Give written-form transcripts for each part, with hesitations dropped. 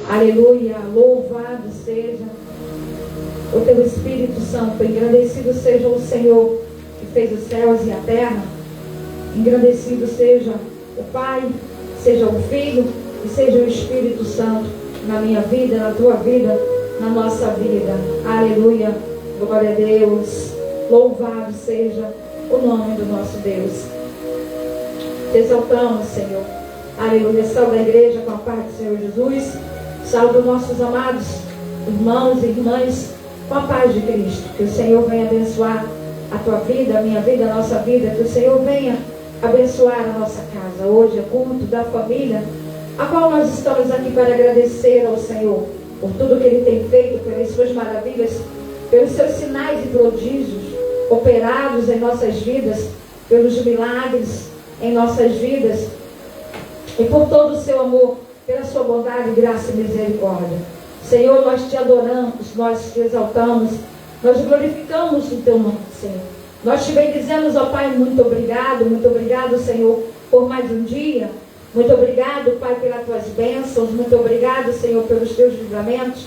Aleluia. Louvado seja o teu Espírito Santo. Engrandecido seja o Senhor que fez os céus e a terra. Engrandecido seja o Pai, seja o Filho e seja o Espírito Santo na minha vida, na tua vida, na nossa vida. Aleluia. Glória a Deus. Louvado seja o nome do nosso Deus. Te exaltamos, Senhor. Aleluia. Salve a igreja com a paz do Senhor Jesus. Salve os nossos amados irmãos e irmãs com a paz de Cristo. Que o Senhor venha abençoar a tua vida, a minha vida, a nossa vida. Que o Senhor venha abençoar a nossa casa. Hoje é culto da família, a qual nós estamos aqui para agradecer ao Senhor por tudo que Ele tem feito, pelas suas maravilhas, pelos seus sinais e prodígios operados em nossas vidas, pelos milagres em nossas vidas e por todo o seu amor, pela sua bondade, graça e misericórdia. Senhor, nós te adoramos, nós te exaltamos, nós glorificamos o teu nome, Senhor. Nós te bendizemos, ó Pai, muito obrigado, Senhor, por mais um dia. Muito obrigado, Pai, pelas tuas bênçãos. Muito obrigado, Senhor, pelos teus livramentos.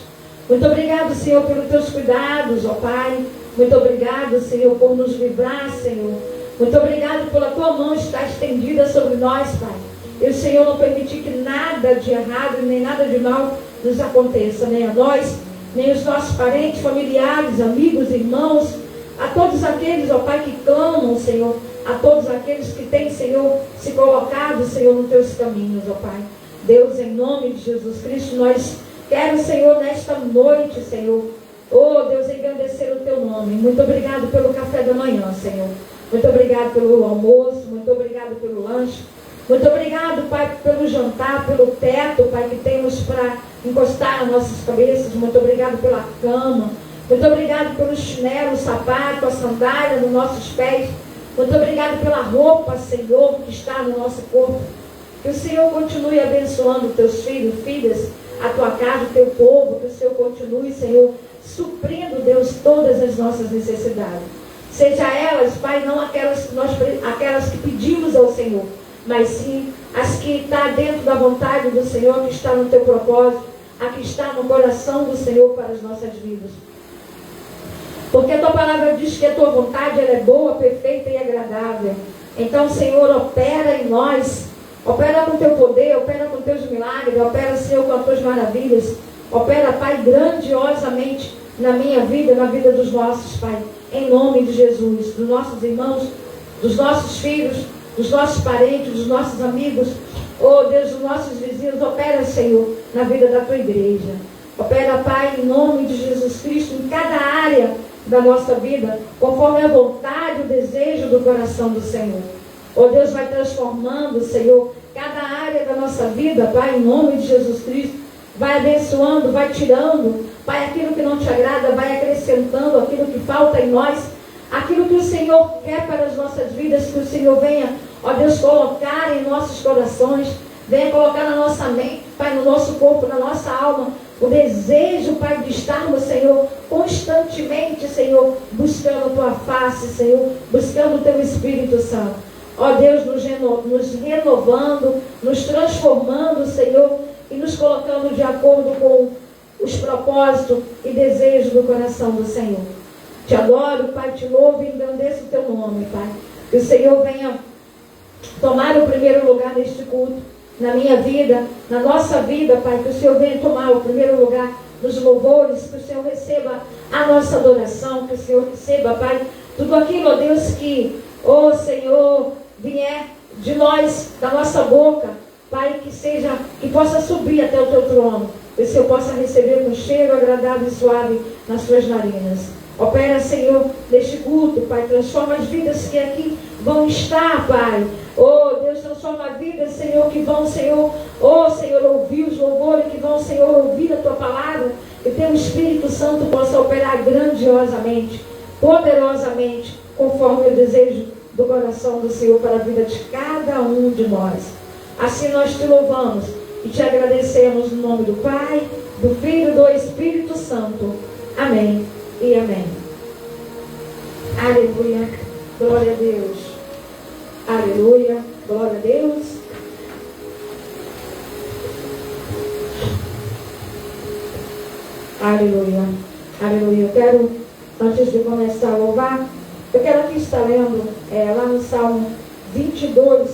Muito obrigado, Senhor, pelos teus cuidados, ó Pai. Muito obrigado, Senhor, por nos livrar, Senhor. Muito obrigado pela tua mão estar estendida sobre nós, Pai. E o Senhor não permitir que nada de errado, nem nada de mal nos aconteça, nem a nós, nem os nossos parentes, familiares, amigos, irmãos, a todos aqueles, ó Pai, que clamam, Senhor, a todos aqueles que têm, Senhor, se colocado, Senhor, nos teus caminhos, ó Pai. Deus, em nome de Jesus Cristo, nós queremos, Senhor, nesta noite, Senhor, oh Deus, engrandecer o teu nome. Muito obrigado pelo café da manhã, Senhor. Muito obrigado pelo almoço, muito obrigado pelo lanche. Muito obrigado, Pai, pelo jantar, pelo teto, Pai, que temos para encostar as nossas cabeças. Muito obrigado pela cama. Muito obrigado pelo chinelo, o sapato, a sandália nos nossos pés. Muito obrigado pela roupa, Senhor, que está no nosso corpo. Que o Senhor continue abençoando teus filhos, filhas, a tua casa, o teu povo. Que o Senhor continue, Senhor, suprindo, Deus, todas as nossas necessidades. Seja elas, Pai, não aquelas que pedimos ao Senhor, mas sim as que estão dentro da vontade do Senhor, que está no teu propósito, a que está no coração do Senhor para as nossas vidas. Porque a tua palavra diz que a tua vontade ela é boa, perfeita e agradável. Então, Senhor, opera em nós, opera com teu poder, opera com teus milagres, opera, Senhor, com as tuas maravilhas. Opera, Pai, grandiosamente na minha vida, na vida dos nossos, Pai. Em nome de Jesus, dos nossos irmãos, dos nossos filhos, dos nossos parentes, dos nossos amigos, oh Deus, dos nossos vizinhos. Opera, Senhor, na vida da tua igreja. Opera, Pai, em nome de Jesus Cristo, em cada área da nossa vida, conforme a vontade e o desejo do coração do Senhor. Oh Deus, vai transformando, Senhor, cada área da nossa vida, Pai, em nome de Jesus Cristo. Vai abençoando, vai tirando, Pai, aquilo que não te agrada, vai acrescentando aquilo que falta em nós, aquilo que o Senhor quer para as nossas vidas, que o Senhor venha, ó Deus, colocar em nossos corações, venha colocar na nossa mente, Pai, no nosso corpo, na nossa alma, o desejo, Pai, de estarmos, Senhor, constantemente, Senhor, buscando a tua face, Senhor, buscando o teu Espírito Santo. Ó Deus, nos renovando, nos transformando, Senhor, e nos colocando de acordo com os propósitos e desejos do coração do Senhor. Te adoro, Pai, te louvo e engrandeço o teu nome, Pai. Que o Senhor venha tomar o primeiro lugar neste culto, na minha vida, na nossa vida, Pai. Que o Senhor venha tomar o primeiro lugar nos louvores, que o Senhor receba a nossa adoração, que o Senhor receba, Pai, tudo aquilo, ó Deus, que, ó Senhor, vier de nós, da nossa boca, Pai, que possa subir até o teu trono, que o Senhor possa receber um cheiro agradável e suave nas suas narinas. Opera, Senhor, neste culto, Pai, transforma as vidas que aqui vão estar, Pai. Oh, Deus, transforma vidas, Senhor, que vão, Senhor, oh, Senhor, ouvir os louvores, que vão, Senhor, ouvir a tua palavra, que teu Espírito Santo possa operar grandiosamente, poderosamente, conforme o desejo do coração do Senhor para a vida de cada um de nós. Assim nós te louvamos e te agradecemos no nome do Pai, do Filho e do Espírito Santo. Amém e amém. Aleluia, glória a Deus. Aleluia, glória a Deus. Aleluia. Aleluia. Eu quero, antes de começar a louvar, eu quero aqui estar lendo lá no Salmo 22,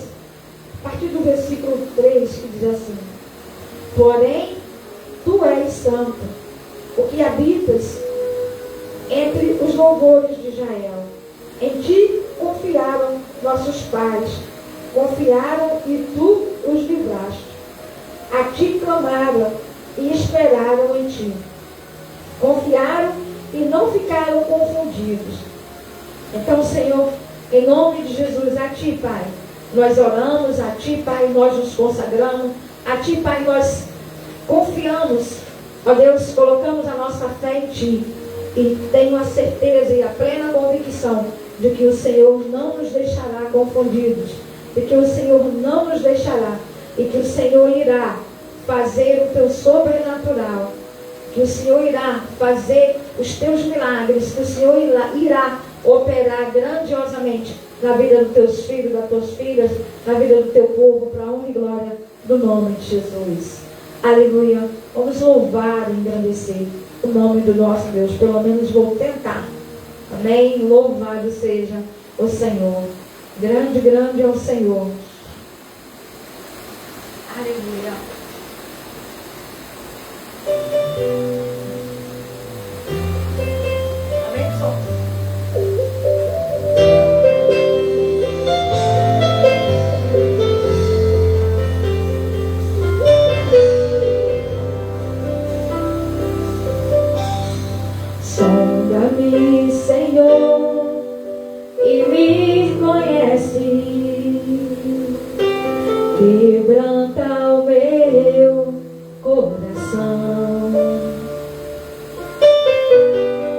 a partir do versículo 3, que diz assim: porém, tu és santo, o que habitas entre os louvores de Israel. Em ti confiaram nossos pais, confiaram e tu os livraste. A ti clamaram e esperaram em ti. Confiaram e não ficaram confundidos. Então, Senhor, em nome de Jesus, a ti, Pai, nós oramos, a ti, Pai, nós nos consagramos, a ti, Pai, nós confiamos, ó Deus, colocamos a nossa fé em ti. E tenho a certeza e a plena convicção de que o Senhor não nos deixará confundidos, de que o Senhor não nos deixará, e que o Senhor irá fazer o teu sobrenatural, que o Senhor irá fazer os teus milagres, que o Senhor irá operar grandiosamente na vida dos teus filhos, das tuas filhas, na vida do teu povo, para a honra e glória do nome de Jesus. Aleluia. Vamos louvar e engrandecer o nome do nosso Deus. Pelo menos vou tentar. Amém? Louvado seja o Senhor. Grande, grande é o Senhor. Aleluia. Amém, pessoal? Sonda-me, Senhor, e me conhece. Quebranta o meu coração.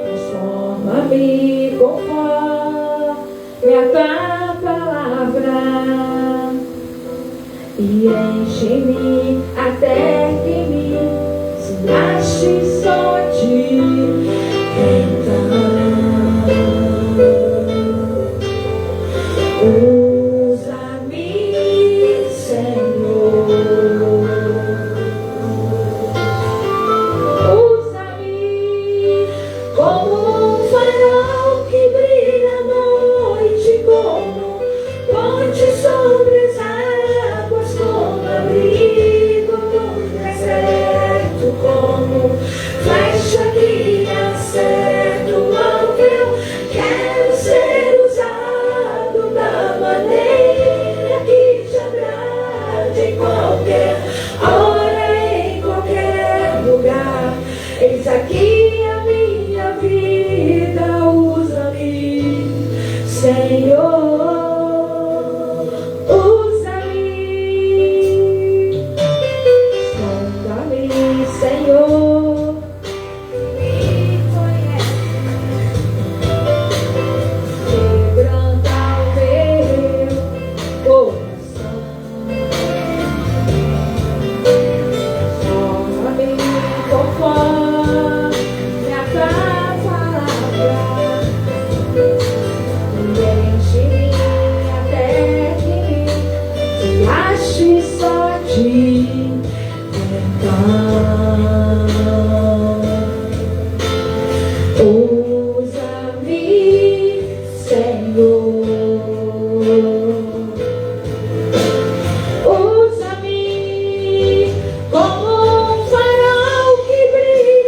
Transforma-me conforme a tua palavra e enche-me até que me se ache só de usa-me, Senhor. Usa-me como um farol que brilha à noite, como ponte sobre as águas, como abrigo no deserto, como flecha que acerta o alvo. Eu quero ser usado da maneira que te agrade, em qualquer hora, em qualquer lugar. Eis aqui a minha vida, usa-me, Senhor. Usa-me, sonda-me, Senhor. Usa-me como um farol que brilha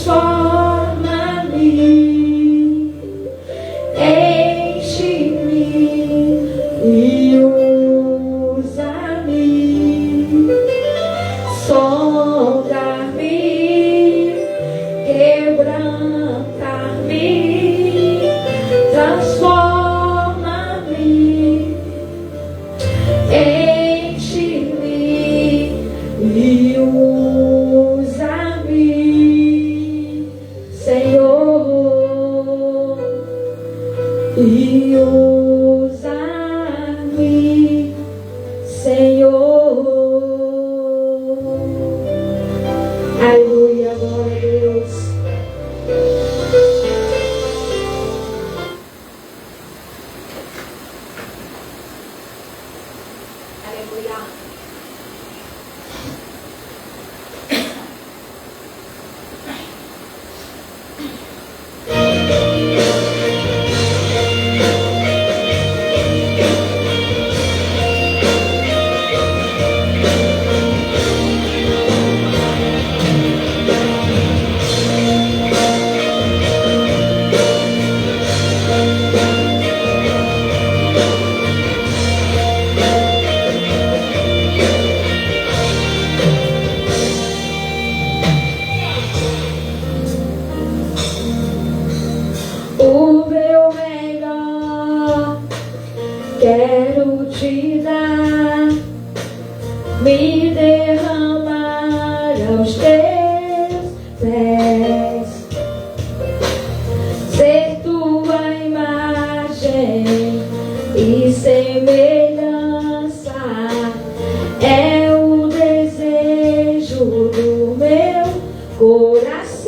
transforma-me, enche-me e usa-me, sondar-me, quebrantar-me, transforma-me, enche-me e usa-me, Senhor, e usa-me, Senhor. Aleluia, glória a Deus. Aleluia. O meu melhor quero te dar, me derramar aos teus pés, ser tua imagem e semelhança é o desejo do meu coração.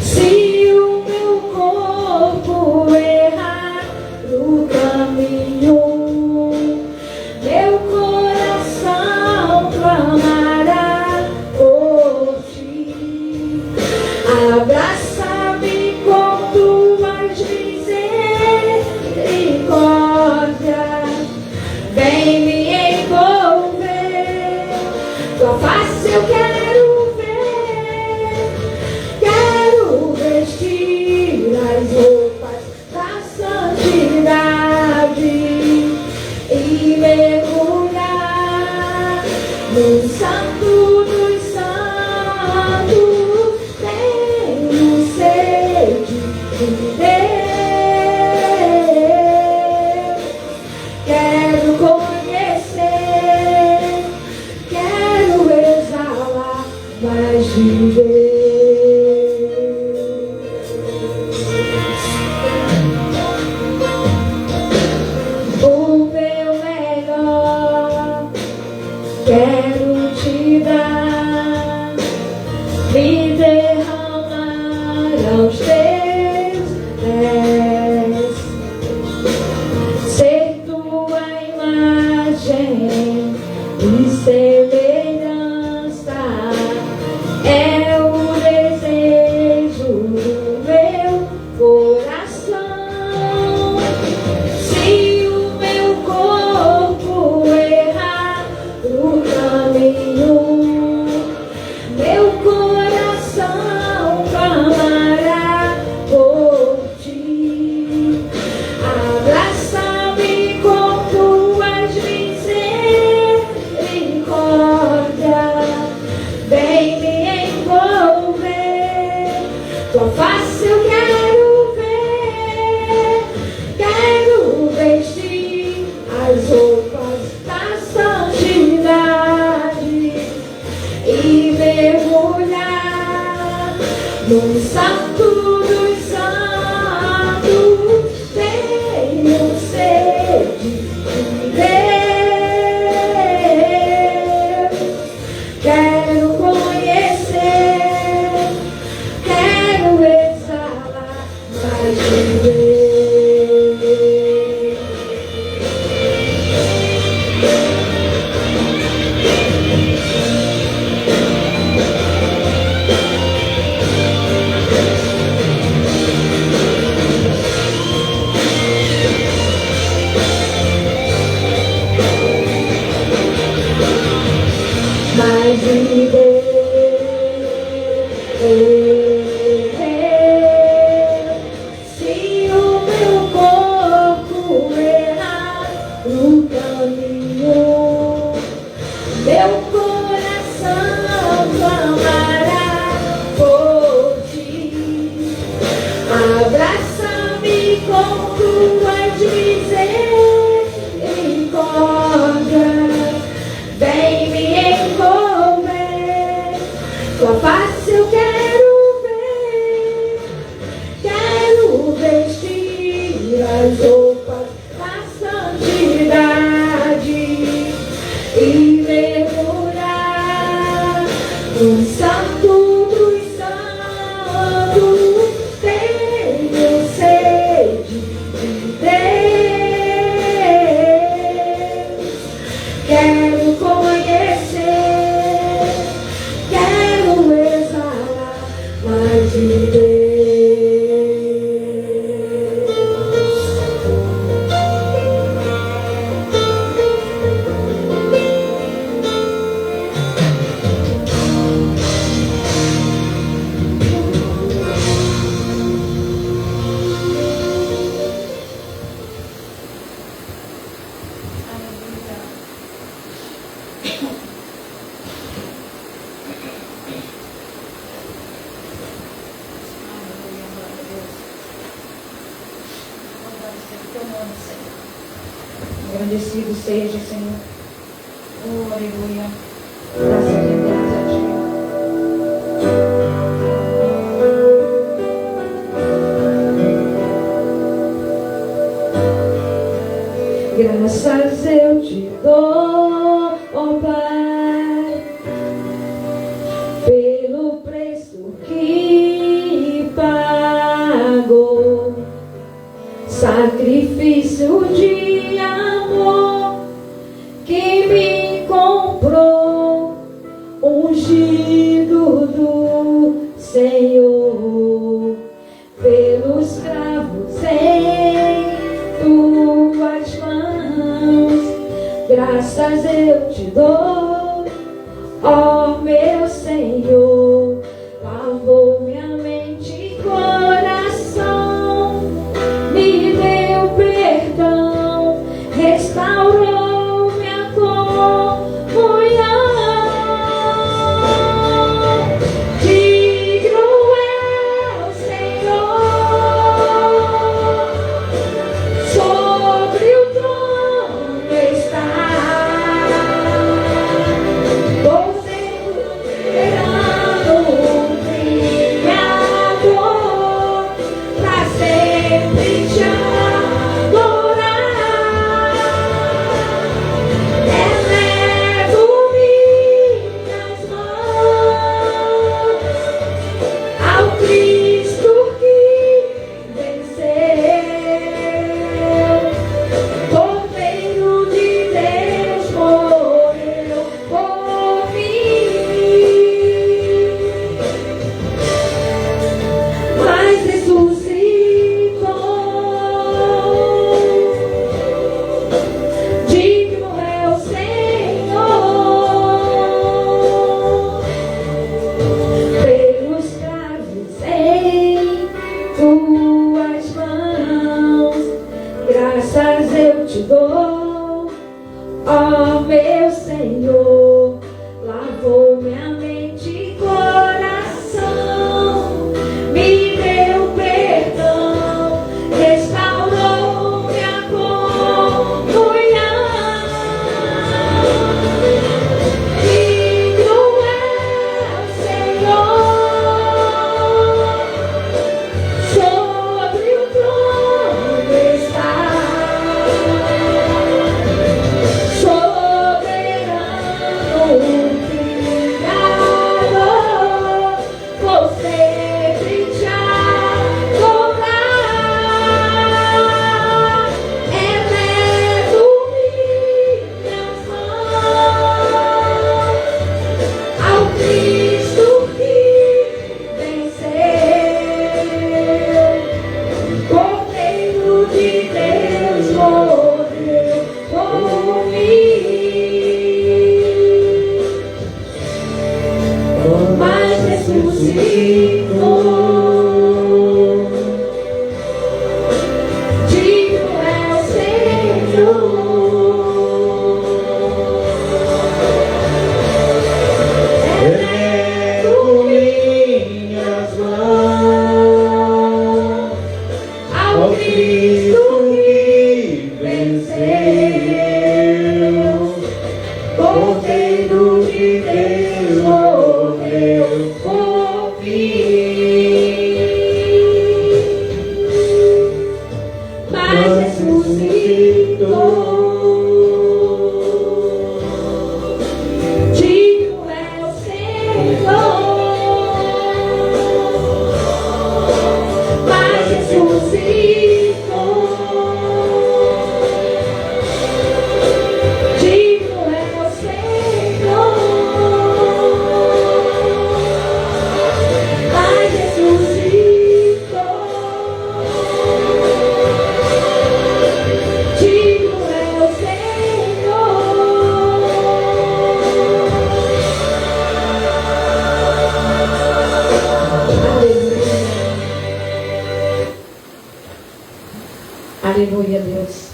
Se o meu corpo errar no caminho, meu coração clamará por ti. Abraça-me com tuas misericórdias, vem me envolver, tua face eu quero ver, quero vestir as roupas da santidade e mergulhar no santo dos santos. Tenho sede de Deus, quero conhecer, quero exalar mais de Deus. O meu melhor quero te dar, me derramar aos teus pés, ser tua imagem e semelhança é o desejo do meu coração. Se o meu corpo errar no caminho, meu coração clamará por ti. Abraça-me com tuas misericórdias, vem me envolver, tua face eu quero ver, quero vestir as roupas da santidade e mergulhar no santo dos santos. Tenho sede de Deus, quero conhecer, quero exalar mais de Deus. Agradecido seja, Senhor. Oh, aleluia. Graças a Deus. Graças eu te dou, oh Pai, pelo preço que pagou, sacrifício de amor que me comprou, ungido do Senhor, pelos cravos em tuas mãos. Graças eu te dou, ó meu Senhor, lavou minha mente e coração, me deu perdão, restaurou minha comunhão. Digno é o Senhor, sobre o trono está, considerando o Criador, pra sempre te adorar. Elevo minhas mãos ao Cristo que venceu, Cordeiro de Deus morreu por mim, mas ressuscitou. Digno é o Senhor, pelos cravos em tuas mãos. Graças eu te dou, ó meu Senhor, lavou minha mente e coração, me deu perdão, restaurou minha comunhão. Digno é o Senhor, sobre o trono está, soberano Criador, vou sempre te adorar. Elevo minhas mãos ao Cristo que venceu, Cordeiro de Deus morreu por mim, mas ressuscitou. Digno é o Senhor, elevo minhas mãos ao Cristo que venceu, Cordeiro de Deus morreu por mim, Aleluia, Deus.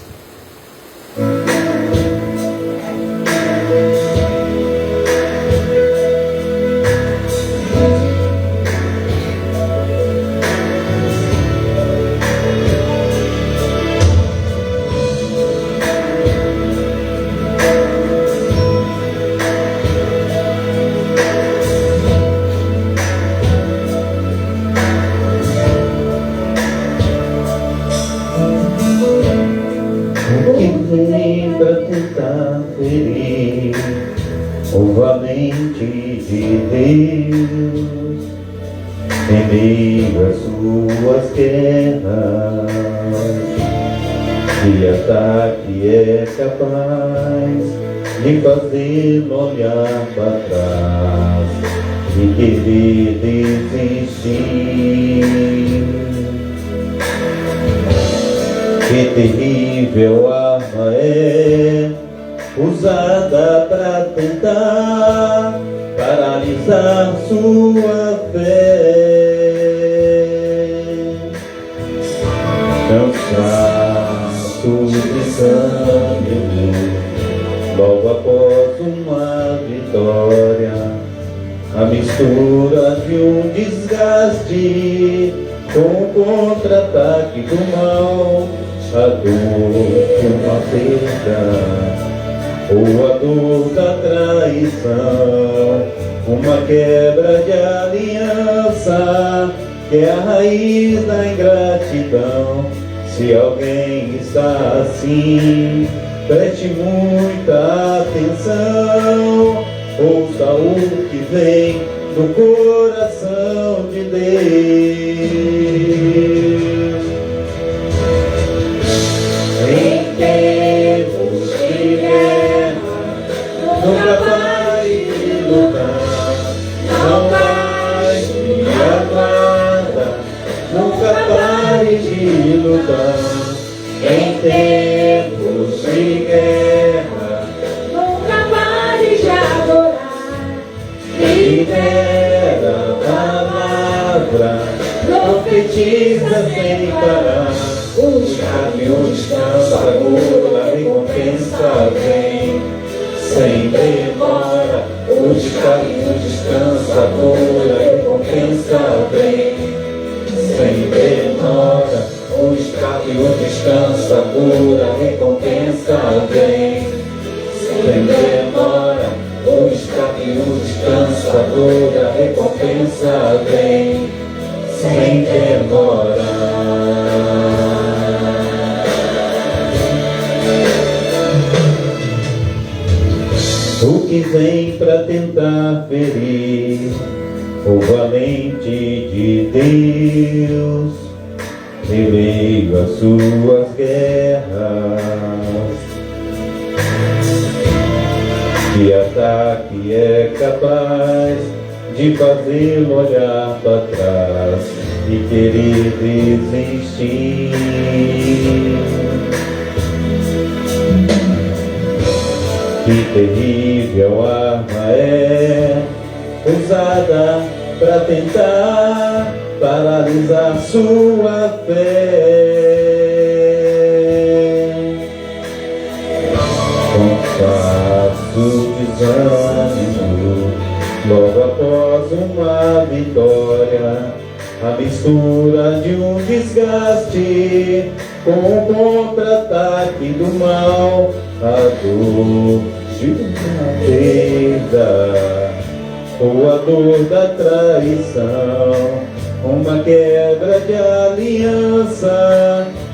Pra tentar ferir o valente de Deus em meio às suas guerras. Que ataque é capaz de fazê-lo olhar para trás e querer desistir? Que terrível arma é usada para tentar paralisar sua fé. Cansaço de desânimo, logo após uma vitória, a mistura de um desgaste com o contra-ataque do mal, a dor de uma perda, ou a dor da traição, uma quebra de aliança, que é a raiz da ingratidão. Se alguém está assim, preste muita atenção, ouça o que vem do coração de Deus. Em tempos de guerra, nunca pare de lutar, não mais me aguarda, nunca pare de lutar. Em tempos de guerra, Nunca pare de adorar. libera a palavra, profetiza sem parar. O caminho descansa, a cura, a recompensa vem sem demora. O caminho descansa, a cura, a recompensa vem sem demora. O caminho descansa, a cura, a recompensa vem sem demora. O caminho descansa, a cura, a recompensa vem sem demora. O que vem para tentar ferir o valente de Deus em meio às suas guerras? Que ataque é capaz de fazê-lo olhar para trás e querer desistir? Que terrível arma é usada para tentar paralisar sua fé. Cansaço, desânimo, logo após uma vitória, a mistura de um desgaste com o contra-ataque do mal, a dor de uma perda, ou a dor da traição, uma quebra de aliança,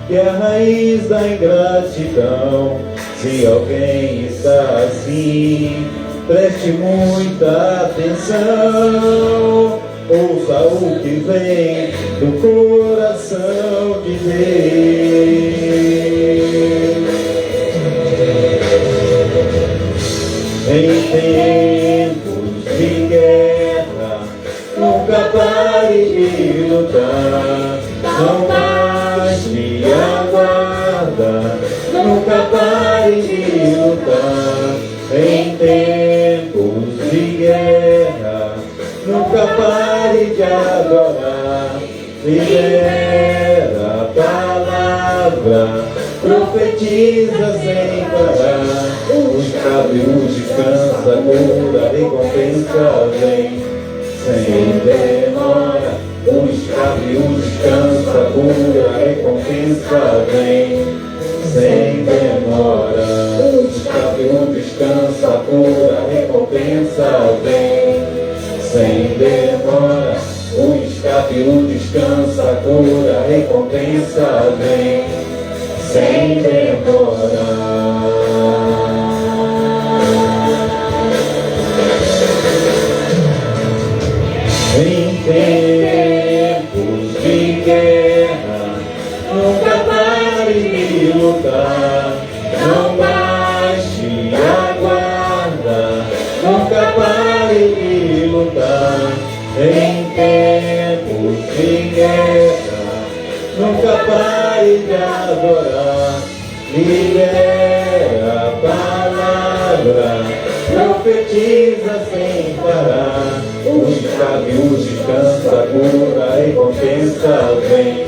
que é a raiz da ingratidão. Se alguém está assim, preste muita atenção, ouça o que vem do coração de Deus. Em tempos de guerra, nunca pare de lutar, não mais me aguarda, nunca pare de lutar. Em tempos de guerra, nunca pare de adorar. Libera a palavra, profetiza sem parar. O escravo descansa, cura, recompensa vem, sem demora. O escravo descansa, cura, recompensa vem, sem demora. O escravo descansa, cura, recompensa vem, sem demora. O escravo descansa, cura, recompensa vem, sem demora. Em tempos de guerra, nunca pare de lutar, não baixe a guarda, nunca pare de lutar. Em tempos de guerra, nunca pare de adorar, libera a palavra, profetiza sem parar. O escravo descansa, cura, recompensa vem,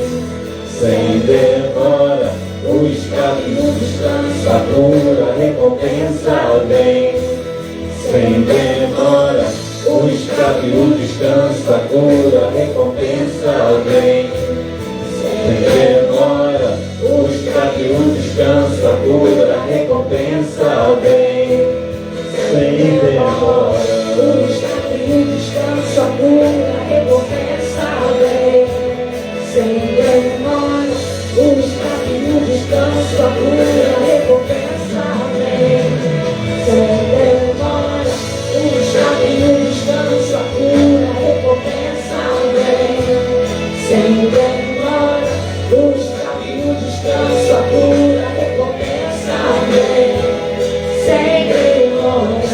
sem demora. O escravo descansa, cura, recompensa vem, sem demora. O escravo descansa, cura, recompensa vem, sem demora. O escravo descansa, cura, recompensa vem, sem demora. O escravo descansa, cura, recompensa vem, sem demora. O escravo descansa, cura, recompensa vem, sem demora. O escravo descansa, cura, recompensa vem, sem demora. O escravo descansa, cura, recompensa vem, sem demora.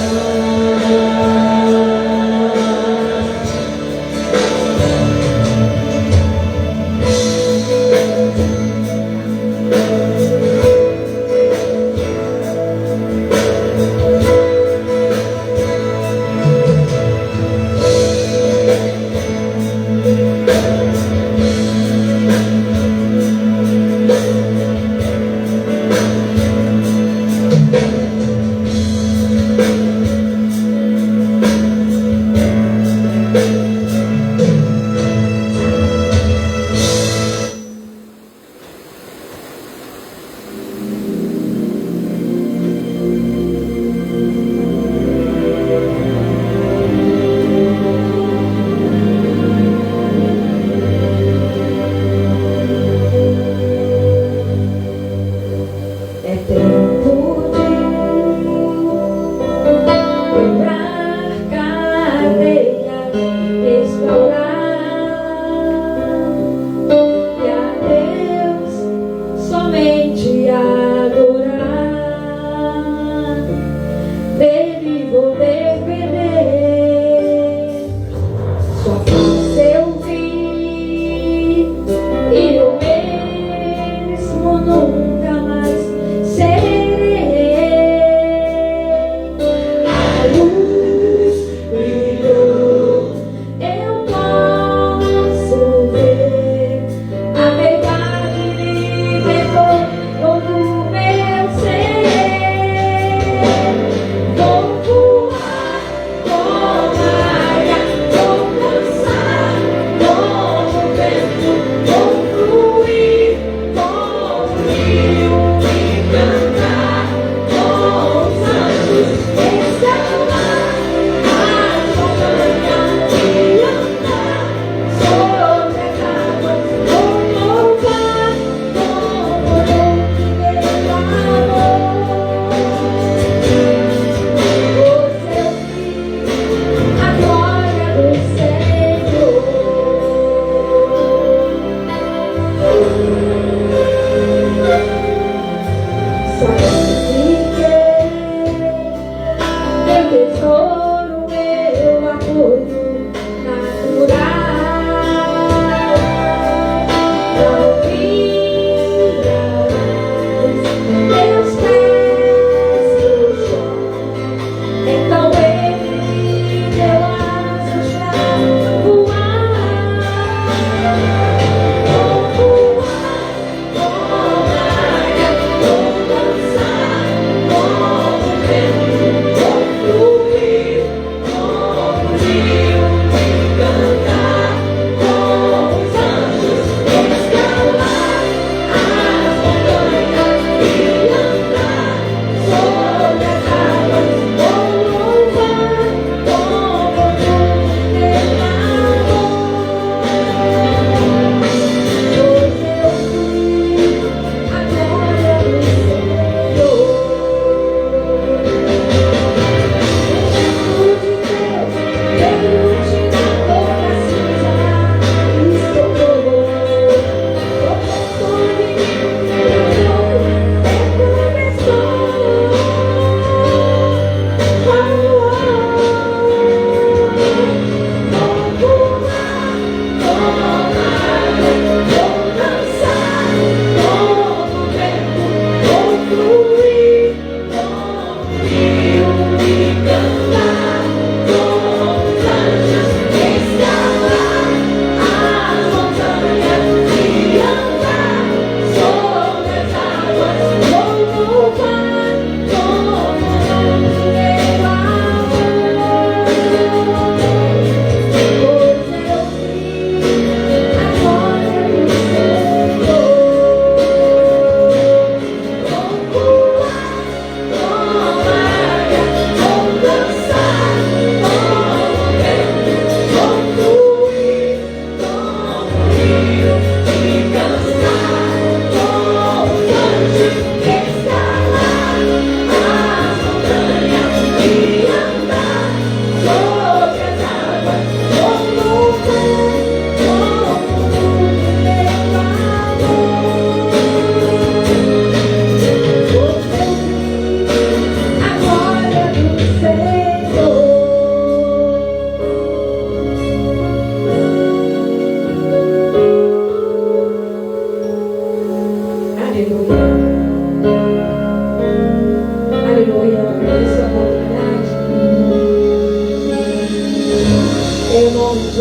Vou voar, vou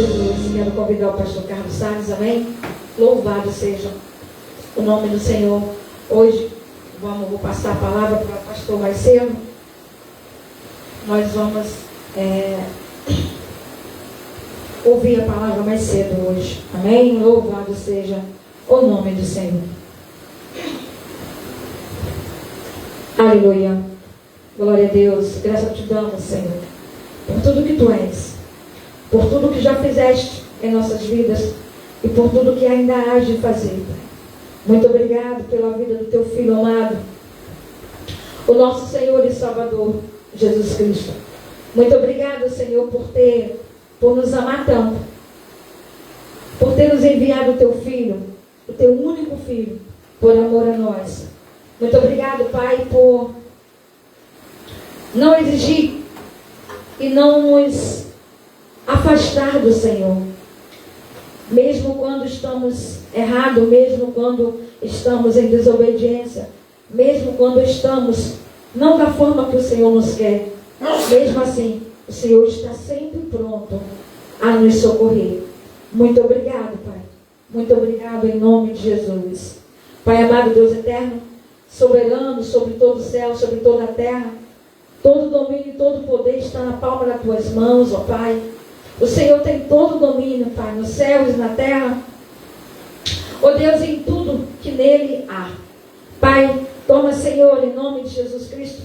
Jesus, quero convidar o pastor Carlos Salles, amém? Louvado seja o nome do Senhor. Hoje vou passar a palavra para o pastor mais cedo. Nós vamos ouvir a palavra mais cedo hoje, amém? Louvado seja o nome do Senhor. Aleluia. Glória a Deus. Graças te damos, Senhor, por tudo que tu és, por tudo que já fizeste em nossas vidas e por tudo que ainda hás de fazer, Pai. Muito obrigado pela vida do teu Filho amado, o nosso Senhor e Salvador, Jesus Cristo. Muito obrigado, Senhor, por nos amar tanto, por ter nos enviado o teu Filho, o teu único Filho, por amor a nós. Muito obrigado, Pai, por não exigir e não nos afastar do Senhor, mesmo quando estamos errados, mesmo quando estamos em desobediência, mesmo quando estamos não da forma que o Senhor nos quer. Mesmo assim, o Senhor está sempre pronto a nos socorrer. Muito obrigado, Pai. Muito obrigado em nome de Jesus. Pai amado, Deus eterno, soberano sobre todo o céu, sobre toda a terra, todo domínio e todo poder está na palma das tuas mãos, ó Pai. O Senhor tem todo o domínio, Pai, nos céus e na terra. Ó Deus, em tudo que nele há. Pai, toma, Senhor, em nome de Jesus Cristo,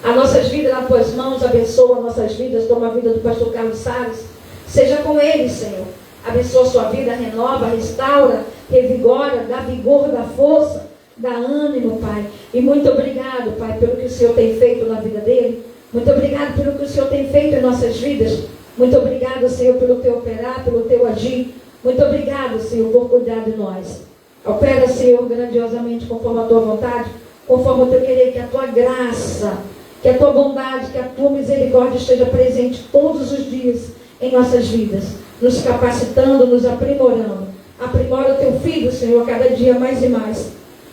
as nossas vidas nas tuas mãos, abençoa as nossas vidas, toma a vida do pastor Carlos Salles, seja com ele, Senhor. Abençoa a sua vida, renova, restaura, revigora, dá vigor, dá força, dá ânimo, Pai. E muito obrigado, Pai, pelo que o Senhor tem feito na vida dele. Muito obrigado pelo que o Senhor tem feito em nossas vidas. Muito obrigado, Senhor, pelo teu operar, pelo teu agir. Muito obrigado, Senhor, por cuidar de nós. Opera, Senhor, grandiosamente conforme a tua vontade, conforme o teu querer, que a tua graça, que a tua bondade, que a tua misericórdia esteja presente todos os dias em nossas vidas, nos capacitando, nos aprimorando. Aprimora o teu filho, Senhor, cada dia mais e mais,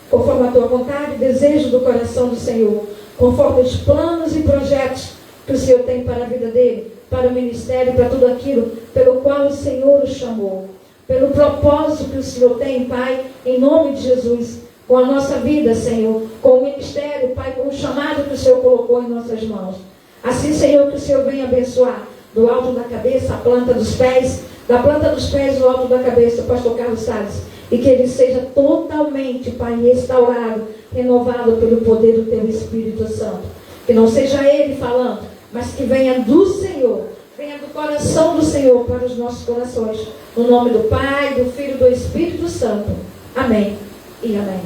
conforme a tua vontade e desejo do coração do Senhor, conforme os planos e projetos que o Senhor tem para a vida dele, para o ministério, para tudo aquilo pelo qual o Senhor o chamou, pelo propósito que o Senhor tem, Pai, em nome de Jesus, com a nossa vida, Senhor, com o ministério, Pai, com o chamado que o Senhor colocou em nossas mãos. Assim, Senhor, que o Senhor venha abençoar do alto da cabeça, a planta dos pés, da planta dos pés, do alto da cabeça, o pastor Carlos Salles, e que ele seja totalmente, Pai, restaurado, renovado pelo poder do teu Espírito Santo. Que não seja ele falando, mas que venha do Senhor, venha do coração do Senhor para os nossos corações. No nome do Pai, do Filho e do Espírito Santo. Amém e amém.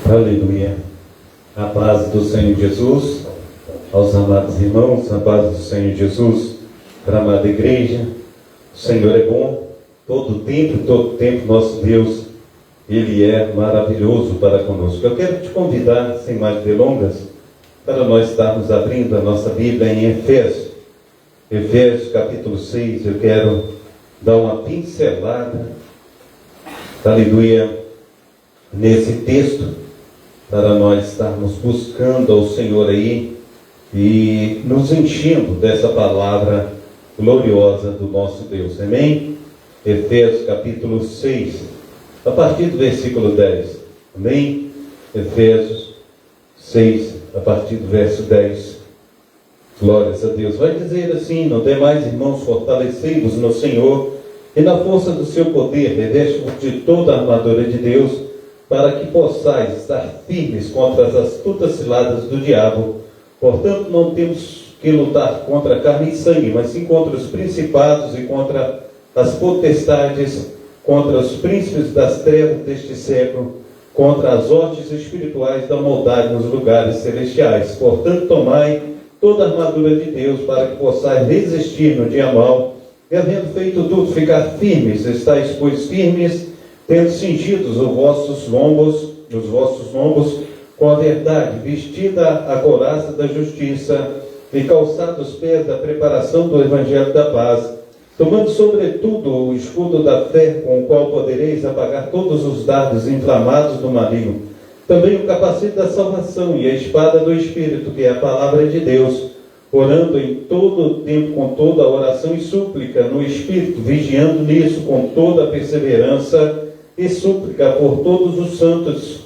Aleluia. A paz do Senhor Jesus, aos amados irmãos, a paz do Senhor Jesus, para a amada igreja. O Senhor é bom, todo tempo nosso Deus, Ele é maravilhoso para conosco. Eu quero te convidar, sem mais delongas, para nós estarmos abrindo a nossa Bíblia em Efésios capítulo 6. Eu quero dar uma pincelada, aleluia, nesse texto, para nós estarmos buscando ao Senhor aí e nos enchendo dessa palavra gloriosa do nosso Deus. Amém? Efésios capítulo 6, a partir do versículo 10. Amém? Efésios 6, a partir do verso 10. Glórias a Deus. Vai dizer assim: no demais, irmãos, fortalecei-vos no Senhor e na força do seu poder, reveste-vos de toda a armadura de Deus, para que possais estar firmes contra as astutas ciladas do diabo. Portanto, não temos que lutar contra a carne e sangue, mas sim contra os principados e contra as potestades, contra os príncipes das trevas deste século, contra as hostes espirituais da maldade nos lugares celestiais. Portanto, tomai toda a armadura de Deus, para que possais resistir no dia mau, e havendo feito tudo, ficar firmes. Estais, pois, firmes, tendo cingidos os vossos lombos com a verdade, vestida a couraça da justiça, e calçados os pés da preparação do evangelho da paz, tomando sobretudo o escudo da fé, com o qual podereis apagar todos os dardos inflamados do maligno. também o capacete da salvação e a espada do Espírito, que é a palavra de Deus, orando em todo o tempo com toda a oração e súplica no Espírito, vigiando nisso com toda a perseverança e súplica por todos os santos,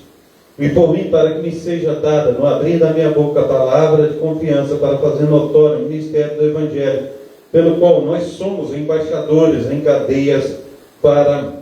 e por mim, para que me seja dada, no abrir da minha boca, a palavra de confiança, para fazer notório o ministério do Evangelho, pelo qual nós somos embaixadores em cadeias, para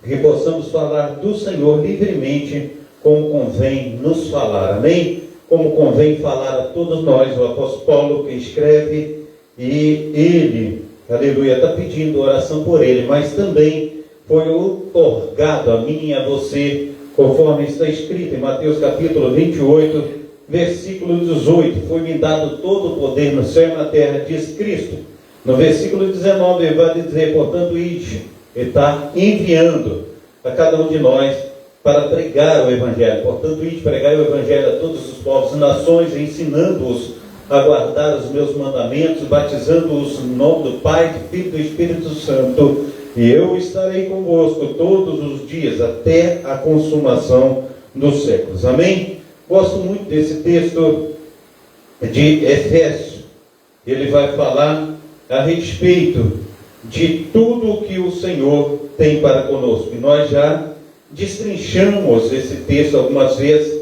que possamos falar do Senhor livremente, como convém nos falar. Amém? Como convém falar a todos nós. O apóstolo Paulo que escreve, e ele, aleluia, está pedindo oração por ele, mas também foi otorgado a mim e a você, conforme está escrito em Mateus capítulo 28, versículo 18, foi-me dado todo o poder no céu e na terra, diz Cristo. No versículo 19 ele vai dizer, portanto, ide, ele está enviando a cada um de nós para pregar o Evangelho. Portanto, ide pregar o Evangelho a todos os povos e nações, ensinando-os a guardar os meus mandamentos, batizando-os no nome do Pai, do Filho e do Espírito Santo, e eu estarei convosco todos os dias, até a consumação dos séculos. Amém? Gosto muito desse texto de Efésios. Ele vai falar a respeito de tudo o que o Senhor tem para conosco. E nós já destrinchamos esse texto algumas vezes,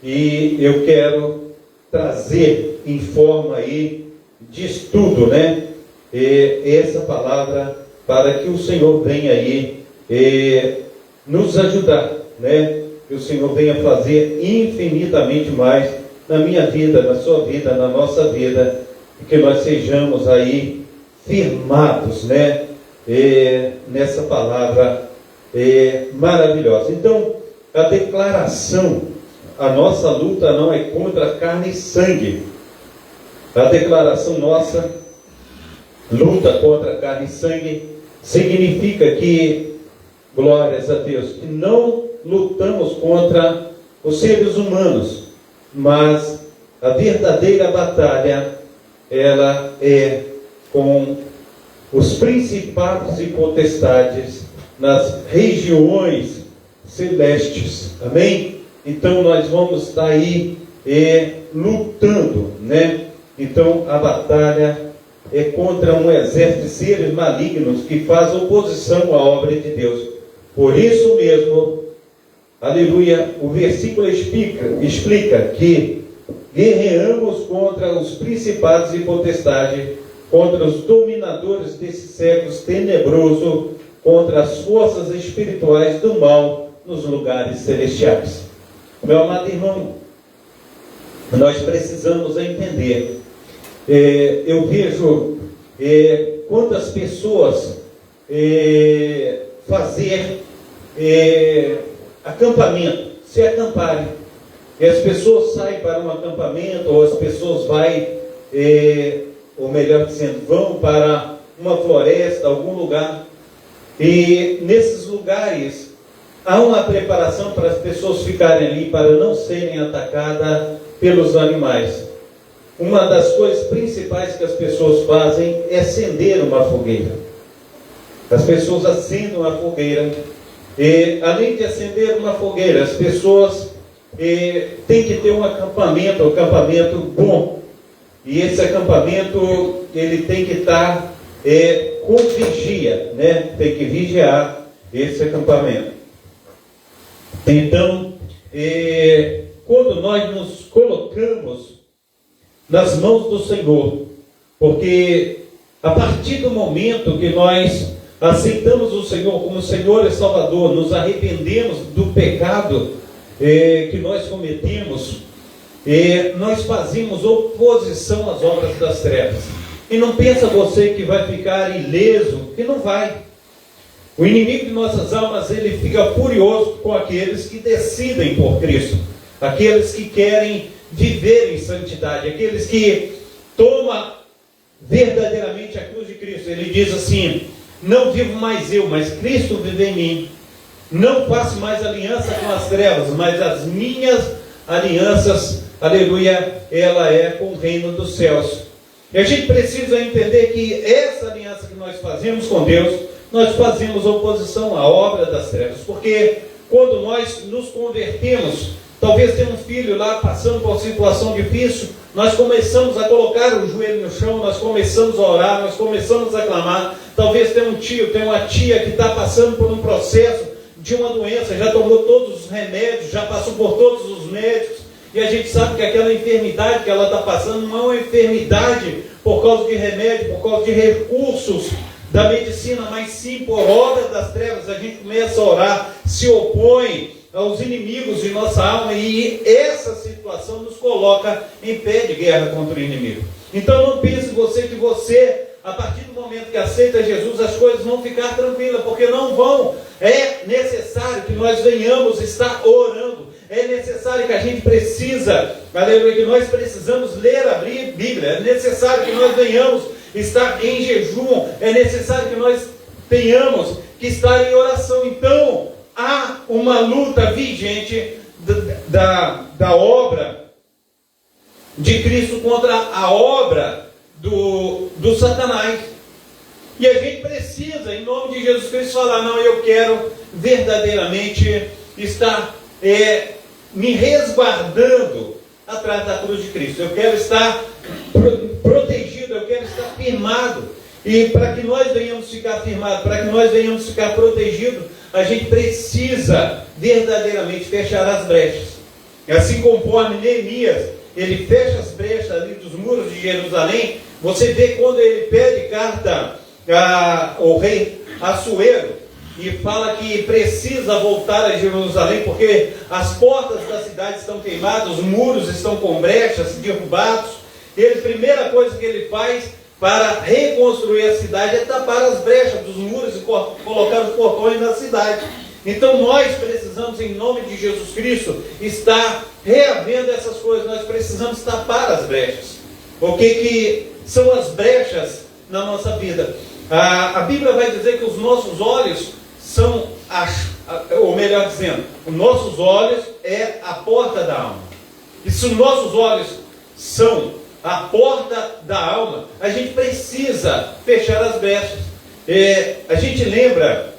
e eu quero trazer em forma aí de estudo, né? Essa palavra, para que o Senhor venha aí nos ajudar, né? Que o Senhor venha fazer infinitamente mais na minha vida, na sua vida, na nossa vida, e que nós sejamos aí firmados, né? Nessa palavra maravilhosa. Então, a declaração, a nossa luta não é contra carne e sangue. A declaração nossa, luta contra carne e sangue, significa que, glórias a Deus, que não lutamos contra os seres humanos, mas a verdadeira batalha, ela é com os principados e potestades nas regiões celestes. Amém? Então nós vamos estar aí lutando, né? Então a batalha é contra um exército de seres malignos que faz oposição à obra de Deus. Por isso mesmo, aleluia, o versículo explica que guerreamos contra os principados e potestades, contra os dominadores desse século tenebroso, contra as forças espirituais do mal nos lugares celestiais. Meu amado irmão, nós precisamos entender. Eu vejo quantas pessoas fazer acampamento, se acamparem, e as pessoas saem para um acampamento, ou as pessoas ou melhor dizendo, vão para uma floresta, algum lugar, e nesses lugares há uma preparação para as pessoas ficarem ali, para não serem atacadas pelos animais. Uma das coisas principais que as pessoas fazem é acender uma fogueira. As pessoas acendem uma fogueira, e além de acender uma fogueira, as pessoas têm que ter um acampamento bom. E esse acampamento, ele tem que estar com vigia, né? Tem que vigiar esse acampamento. Então, quando nós nos colocamos nas mãos do Senhor, porque a partir do momento que nós aceitamos o Senhor como Senhor e Salvador, nos arrependemos do pecado que nós cometemos, nós fazemos oposição às obras das trevas. E não pensa você que vai ficar ileso, que não vai. O inimigo de nossas almas, ele fica furioso com aqueles que decidem por Cristo, aqueles que querem viver em santidade, aqueles que tomam verdadeiramente a cruz de Cristo. Ele diz assim: não vivo mais eu, mas Cristo vive em mim. Não faço mais aliança com as trevas, mas as minhas alianças, aleluia, ela é com o reino dos céus. E a gente precisa entender que essa aliança que nós fazemos com Deus, nós fazemos oposição à obra das trevas, porque quando nós nos convertemos, Talvez tenha um filho lá passando por uma situação difícil. Nós começamos a colocar o joelho no chão, nós começamos a orar, nós começamos a clamar. Talvez tenha um tio, tenha uma tia que está passando por um processo de uma doença, já tomou todos os remédios, já passou por todos os médicos, e a gente sabe que aquela enfermidade que ela está passando não é uma enfermidade por causa de remédio, por causa de recursos da medicina, mas sim por obra das trevas. A gente começa a orar, se opõe aos inimigos de nossa alma, e essa situação nos coloca em pé de guerra contra o inimigo. Então não pense que você, a partir do momento que aceita Jesus, as coisas vão ficar tranquilas, porque não vão. É necessário que nós venhamos estar orando, é necessário que a gente precisa, aleluia, que nós precisamos ler a Bíblia, é necessário que nós venhamos estar em jejum, é necessário que nós tenhamos que estar em oração. Então, há uma luta vigente da obra de Cristo contra a obra do Satanás. E a gente precisa, em nome de Jesus Cristo, falar: não, eu quero verdadeiramente estar me resguardando atrás da cruz de Cristo. Eu quero estar protegido, eu quero estar firmado. E para que nós venhamos ficar firmados, para que nós venhamos ficar protegidos, a gente precisa verdadeiramente fechar as brechas. Assim conforme Neemias, ele fecha as brechas ali dos muros de Jerusalém. Você vê quando ele pede carta ao rei Assuero e fala que precisa voltar a Jerusalém, porque as portas da cidade estão queimadas, os muros estão com brechas, derrubados. A primeira coisa que ele faz para reconstruir a cidade é tapar as brechas dos muros e colocar os portões na cidade. Então nós precisamos, em nome de Jesus Cristo, estar reavendo essas coisas. Nós precisamos tapar as brechas. O que são as brechas na nossa vida? A Bíblia vai dizer que os nossos olhos são, ou melhor dizendo, os nossos olhos é a porta da alma. E se os nossos olhos são a porta da alma, a gente precisa fechar as brechas. A gente lembra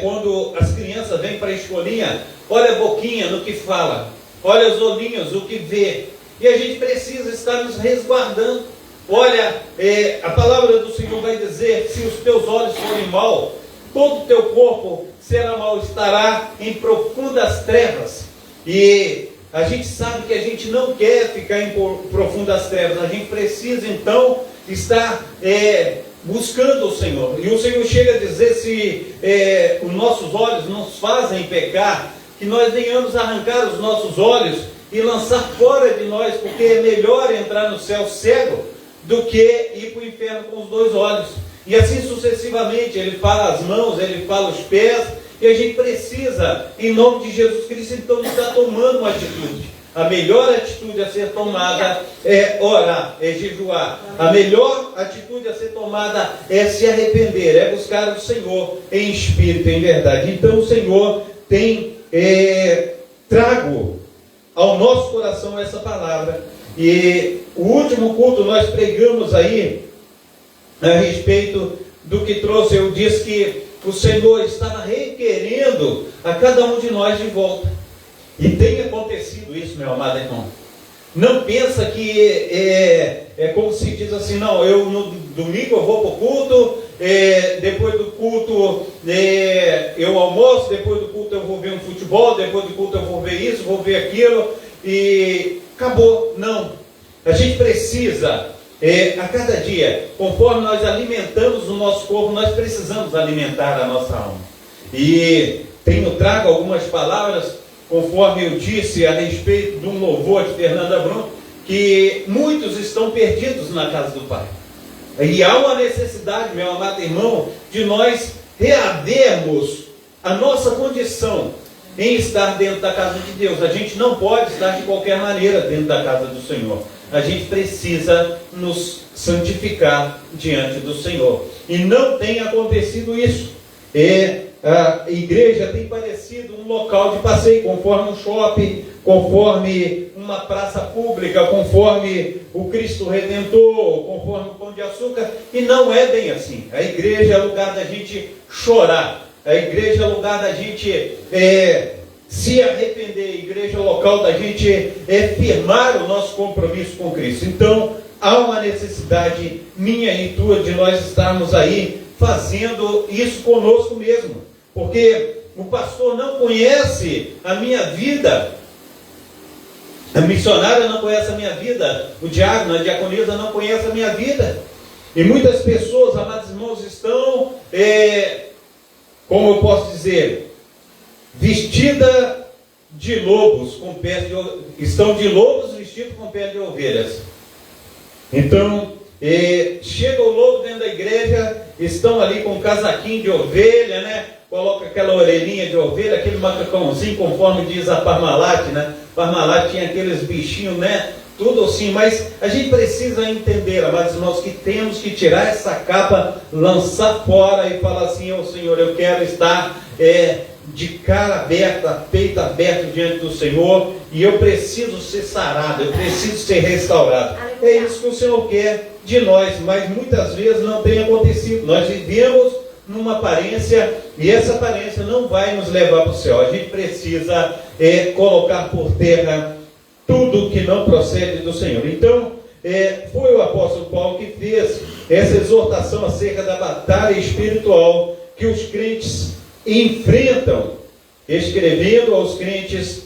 quando as crianças vêm para a escolinha, olha a boquinha no que fala, olha os olhinhos, o que vê, e a gente precisa estar nos resguardando. Olha, a palavra do Senhor vai dizer: se os teus olhos forem mau, todo o teu corpo será mau, estará em profundas trevas. E a gente sabe que a gente não quer ficar em profundas trevas. A gente precisa então estar buscando o Senhor. E o Senhor chega a dizer: se os nossos olhos nos fazem pecar, que nós venhamos arrancar os nossos olhos e lançar fora de nós, porque é melhor entrar no céu cego do que ir para o inferno com os dois olhos. E assim sucessivamente, ele fala as mãos, ele fala os pés, e a gente precisa, em nome de Jesus Cristo, então estar tomando uma atitude. A melhor atitude a ser tomada é orar, é jejuar. A melhor atitude a ser tomada é se arrepender, é buscar o Senhor em espírito, em verdade. Então o Senhor tem trago ao nosso coração essa palavra. E o último culto nós pregamos aí a respeito do que trouxe. Eu disse que o Senhor estava requerendo a cada um de nós de volta. E tem acontecido isso, meu amado irmão. Não pensa que é como se diz assim: não, eu no domingo eu vou para o culto, depois do culto eu almoço, depois do culto eu vou ver um futebol, depois do culto eu vou ver isso, vou ver aquilo, e acabou. Não. A gente precisa, a cada dia, conforme nós alimentamos o nosso corpo, nós precisamos alimentar a nossa alma. E trago algumas palavras, conforme eu disse, a respeito de um louvor de Fernanda Brum, que muitos estão perdidos na casa do Pai. E há uma necessidade, meu amado irmão, de nós reavermos a nossa condição em estar dentro da casa de Deus. A gente não pode estar de qualquer maneira dentro da casa do Senhor. A gente precisa nos santificar diante do Senhor. E não tem acontecido isso. A igreja tem parecido um local de passeio, conforme um shopping, conforme uma praça pública, conforme o Cristo Redentor, conforme o Pão de Açúcar. E não é bem assim. A igreja é lugar da gente chorar. A igreja é lugar da gente se arrepender, igreja local, da gente firmar o nosso compromisso com Cristo. Então, há uma necessidade minha e tua de nós estarmos aí fazendo isso conosco mesmo, porque o pastor não conhece a minha vida, a missionária não conhece a minha vida, o diácono, a diaconisa não conhece a minha vida, e muitas pessoas, amados irmãos, estão, como eu posso dizer, vestida de lobos, com pele de, estão de lobos vestidos com pele de ovelhas. Então, chega o lobo dentro da igreja, estão ali com um casaquinho de ovelha, né? Coloca aquela orelhinha de ovelha, aquele macacãozinho, conforme diz a Parmalat, né? Parmalat tinha aqueles bichinhos, né? Tudo assim, mas a gente precisa entender, amados irmãos, que temos que tirar essa capa, lançar fora e falar assim: ô Senhor, eu quero estar de cara aberta, peito aberto diante do Senhor, e eu preciso ser sarado, eu preciso ser restaurado. É isso que o Senhor quer de nós, mas muitas vezes não tem acontecido. Nós vivemos numa aparência, e essa aparência não vai nos levar para o céu. A gente precisa colocar por terra tudo que não procede do Senhor. Então, foi o apóstolo Paulo que fez essa exortação acerca da batalha espiritual que os crentes enfrentam, escrevendo aos crentes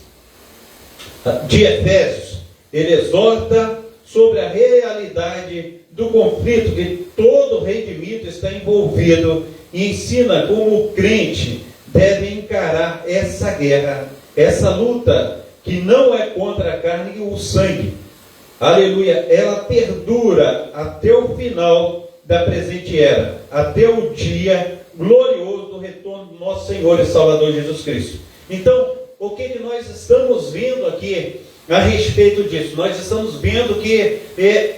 de Efésios. Ele exorta sobre a realidade do conflito que todo redimido está envolvido e ensina como o crente deve encarar essa guerra, essa luta que não é contra a carne e o sangue. Aleluia! Ela perdura até o final da presente era, até o dia glorioso do retorno do nosso Senhor e Salvador Jesus Cristo. Então, o que nós estamos vendo aqui a respeito disso? Nós estamos vendo que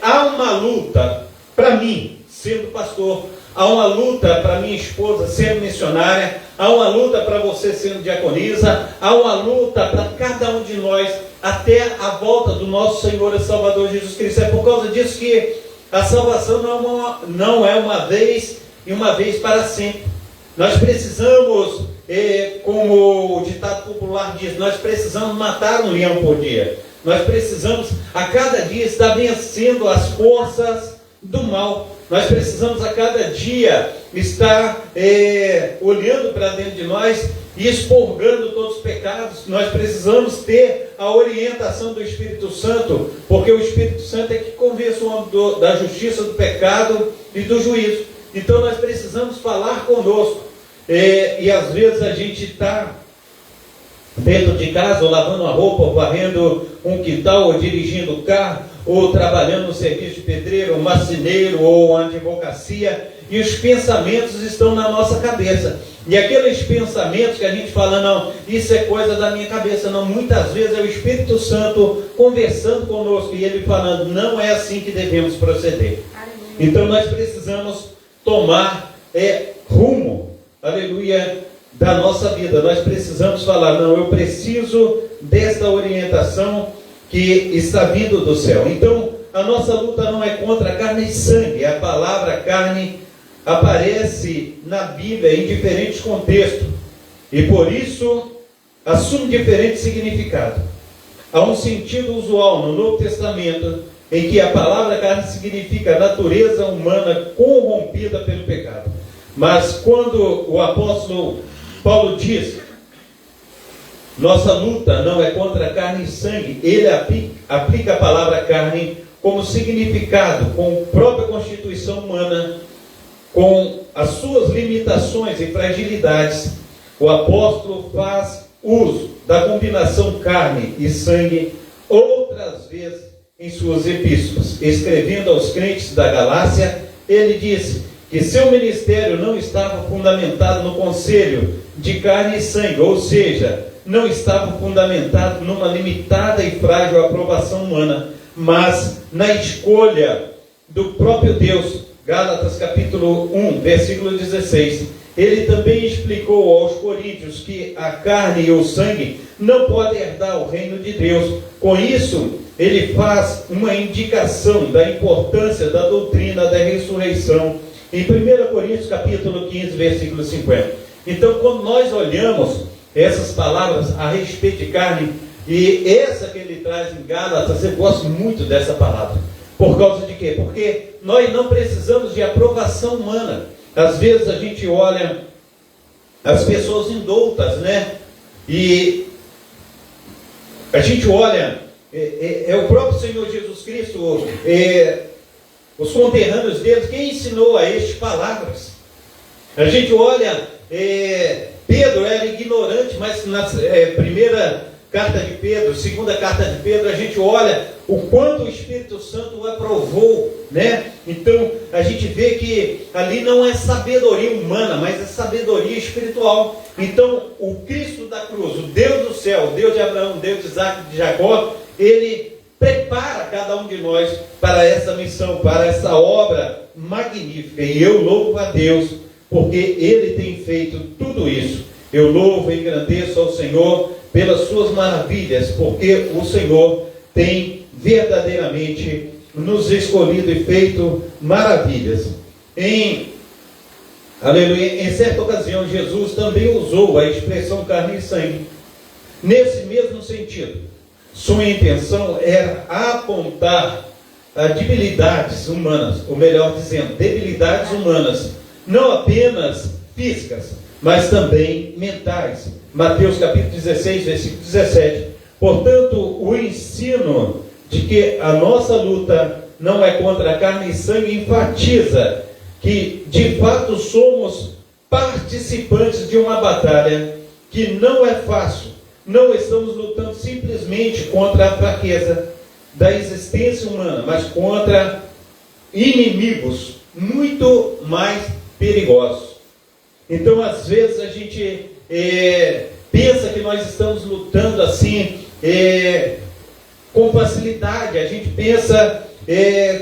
há uma luta para mim, sendo pastor, há uma luta para minha esposa sendo missionária, há uma luta para você sendo diaconisa, há uma luta para cada um de nós até a volta do nosso Senhor e Salvador Jesus Cristo. É por causa disso que a salvação não é uma vez e uma vez para sempre. Nós precisamos, como o ditado popular diz, nós precisamos matar um leão por dia. Nós precisamos a cada dia estar vencendo as forças do mal. Nós precisamos a cada dia estar olhando para dentro de nós e expurgando todos os pecados. Nós precisamos ter a orientação do Espírito Santo, porque o Espírito Santo é que convence o homem da justiça, do pecado e do juízo. Então nós precisamos falar conosco. E às vezes a gente está dentro de casa, ou lavando a roupa, ou varrendo um quintal, ou dirigindo o carro, ou trabalhando no serviço de pedreiro, marceneiro, ou advocacia, e os pensamentos estão na nossa cabeça. E aqueles pensamentos que a gente fala, não, isso é coisa da minha cabeça, não, muitas vezes é o Espírito Santo conversando conosco, e ele falando, não é assim que devemos proceder. Então nós precisamos tomar rumo, aleluia, da nossa vida. Nós precisamos falar, não, eu preciso desta orientação que está vindo do céu. Então, a nossa luta não é contra carne e sangue. A palavra carne aparece na Bíblia em diferentes contextos, e por isso assume diferente significado. Há um sentido usual no Novo Testamento, em que a palavra carne significa a natureza humana corrompida pelo pecado. Mas quando o apóstolo Paulo diz, nossa luta não é contra carne e sangue, ele aplica a palavra carne como significado, com a própria constituição humana, com as suas limitações e fragilidades. O apóstolo faz uso da combinação carne e sangue outras vezes em suas epístolas. Escrevendo aos crentes da Galácia, ele disse que seu ministério não estava fundamentado no conselho de carne e sangue, ou seja, não estava fundamentado numa limitada e frágil aprovação humana, mas na escolha do próprio Deus. Gálatas capítulo 1, versículo 16. Ele também explicou aos coríntios que a carne e o sangue não podem herdar o reino de Deus. Com isso, ele faz uma indicação da importância da doutrina da ressurreição em 1 Coríntios capítulo 15, versículo 50. Então, quando nós olhamos essas palavras a respeito de carne, e essa que ele traz em Gálatas, eu gosto muito dessa palavra. Por causa de quê? Porque nós não precisamos de aprovação humana. Às vezes a gente olha as pessoas indoutas, né? E a gente olha, o próprio Senhor Jesus Cristo, os conterrâneos deles, quem ensinou a estas palavras? A gente olha, Pedro era ignorante, mas na primeira carta de Pedro, segunda carta de Pedro, a gente olha o quanto o Espírito Santo o aprovou, né? Então, a gente vê que ali não é sabedoria humana, mas é sabedoria espiritual. Então, o Cristo da cruz, o Deus do céu, o Deus de Abraão, o Deus de Isaac e de Jacó, ele prepara cada um de nós para essa missão, para essa obra magnífica. E eu louvo a Deus, porque Ele tem feito tudo isso. Eu louvo e engrandeço ao Senhor pelas suas maravilhas, porque o Senhor tem verdadeiramente nos escolhido e feito maravilhas. Aleluia, em certa ocasião, Jesus também usou a expressão carne e sangue, nesse mesmo sentido. Sua intenção era apontar a debilidades humanas, ou melhor dizendo, debilidades humanas, não apenas físicas, mas também mentais. Mateus capítulo 16, versículo 17. Portanto, o ensino de que a nossa luta não é contra a carne e sangue enfatiza que, de fato, somos participantes de uma batalha que não é fácil. Não estamos lutando simplesmente contra a fraqueza da existência humana, mas contra inimigos muito mais perigosos. Então, às vezes, a gente pensa que nós estamos lutando assim, com facilidade. A gente pensa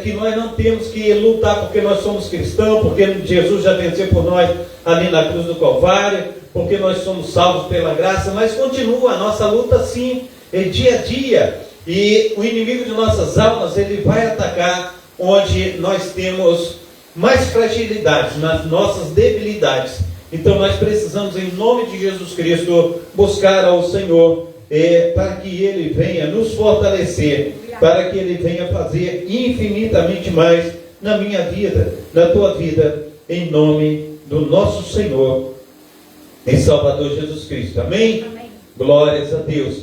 que nós não temos que lutar porque nós somos cristãos, porque Jesus já venceu por nós ali na cruz do Calvário, porque nós somos salvos pela graça, mas continua a nossa luta sim, dia a dia, e o inimigo de nossas almas, ele vai atacar onde nós temos mais fragilidades, nas nossas debilidades. Então nós precisamos, em nome de Jesus Cristo, buscar ao Senhor, para que Ele venha nos fortalecer, para que Ele venha fazer infinitamente mais na minha vida, na tua vida, em nome do nosso Senhor e Salvador Jesus Cristo. Amém? Amém. Glórias a Deus.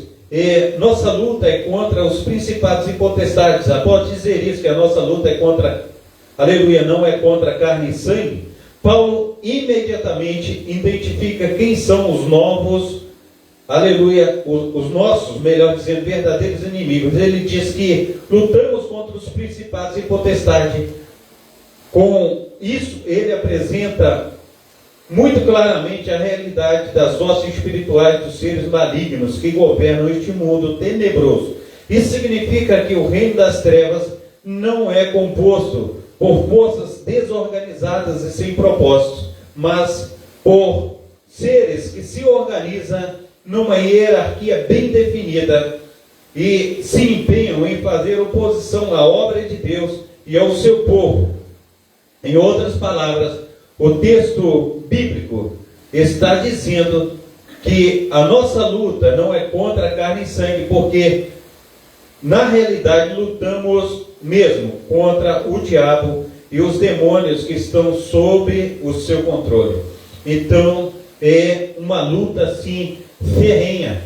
Nossa luta é contra os principados e potestades. Após dizer isso, que a nossa luta é contra, aleluia, não é contra carne e sangue, Paulo imediatamente identifica quem são os novos, aleluia, os nossos, melhor dizendo, verdadeiros inimigos. Ele diz que lutamos contra os principados e potestades. Com isso, ele apresenta muito claramente a realidade das hostes espirituais dos seres malignos que governam este mundo tenebroso. Isso significa que o reino das trevas não é composto por forças desorganizadas e sem propósitos, mas por seres que se organizam numa hierarquia bem definida e se empenham em fazer oposição à obra de Deus e ao seu povo. Em outras palavras, o texto bíblico está dizendo que a nossa luta não é contra carne e sangue, porque na realidade lutamos mesmo contra o diabo e os demônios que estão sob o seu controle. Então é uma luta assim ferrenha,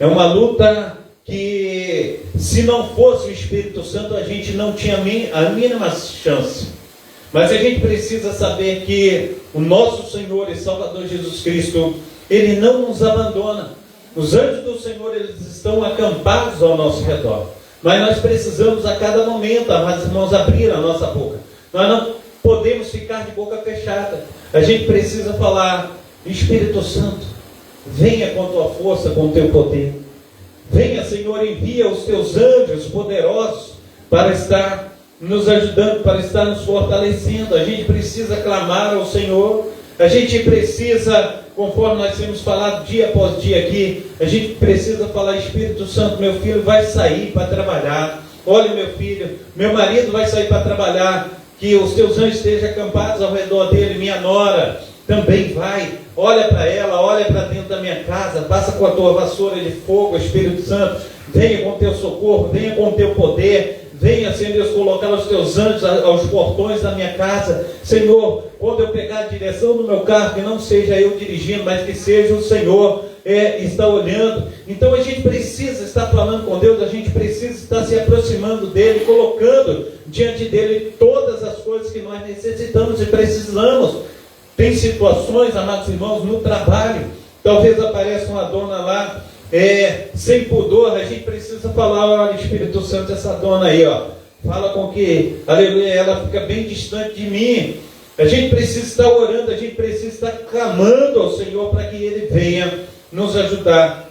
é uma luta que, se não fosse o Espírito Santo, a gente não tinha a mínima chance. Mas a gente precisa saber que o nosso Senhor e Salvador Jesus Cristo, Ele não nos abandona. Os anjos do Senhor, eles estão acampados ao nosso redor. Mas nós precisamos a cada momento, amados irmãos, abrir a nossa boca. Nós não podemos ficar de boca fechada. A gente precisa falar: Espírito Santo, venha com a tua força, com o teu poder. Venha, Senhor, envia os teus anjos poderosos para estar nos ajudando, para estar nos fortalecendo. A gente precisa clamar ao Senhor. A gente precisa, conforme nós temos falado dia após dia aqui, a gente precisa falar: Espírito Santo, meu filho vai sair para trabalhar. Olha, meu filho, meu marido vai sair para trabalhar. Que os teus anjos estejam acampados ao redor dele. Minha nora, também vai, olha para ela, olha para dentro da minha casa, passa com a tua vassoura de fogo, Espírito Santo, venha com o teu socorro, venha com o teu poder, venha, Senhor Deus, colocar os teus anjos aos portões da minha casa. Senhor, quando eu pegar a direção do meu carro, que não seja eu dirigindo, mas que seja o Senhor está olhando. Então a gente precisa estar falando com Deus, a gente precisa estar se aproximando dEle, colocando diante dEle todas as coisas que nós necessitamos e precisamos. Tem situações, amados irmãos, no trabalho, talvez apareça uma dona lá, sem pudor, a gente precisa falar: olha, Espírito Santo, essa dona aí, fala com que, aleluia, ela fica bem distante de mim. A gente precisa estar orando, a gente precisa estar clamando ao Senhor para que Ele venha nos ajudar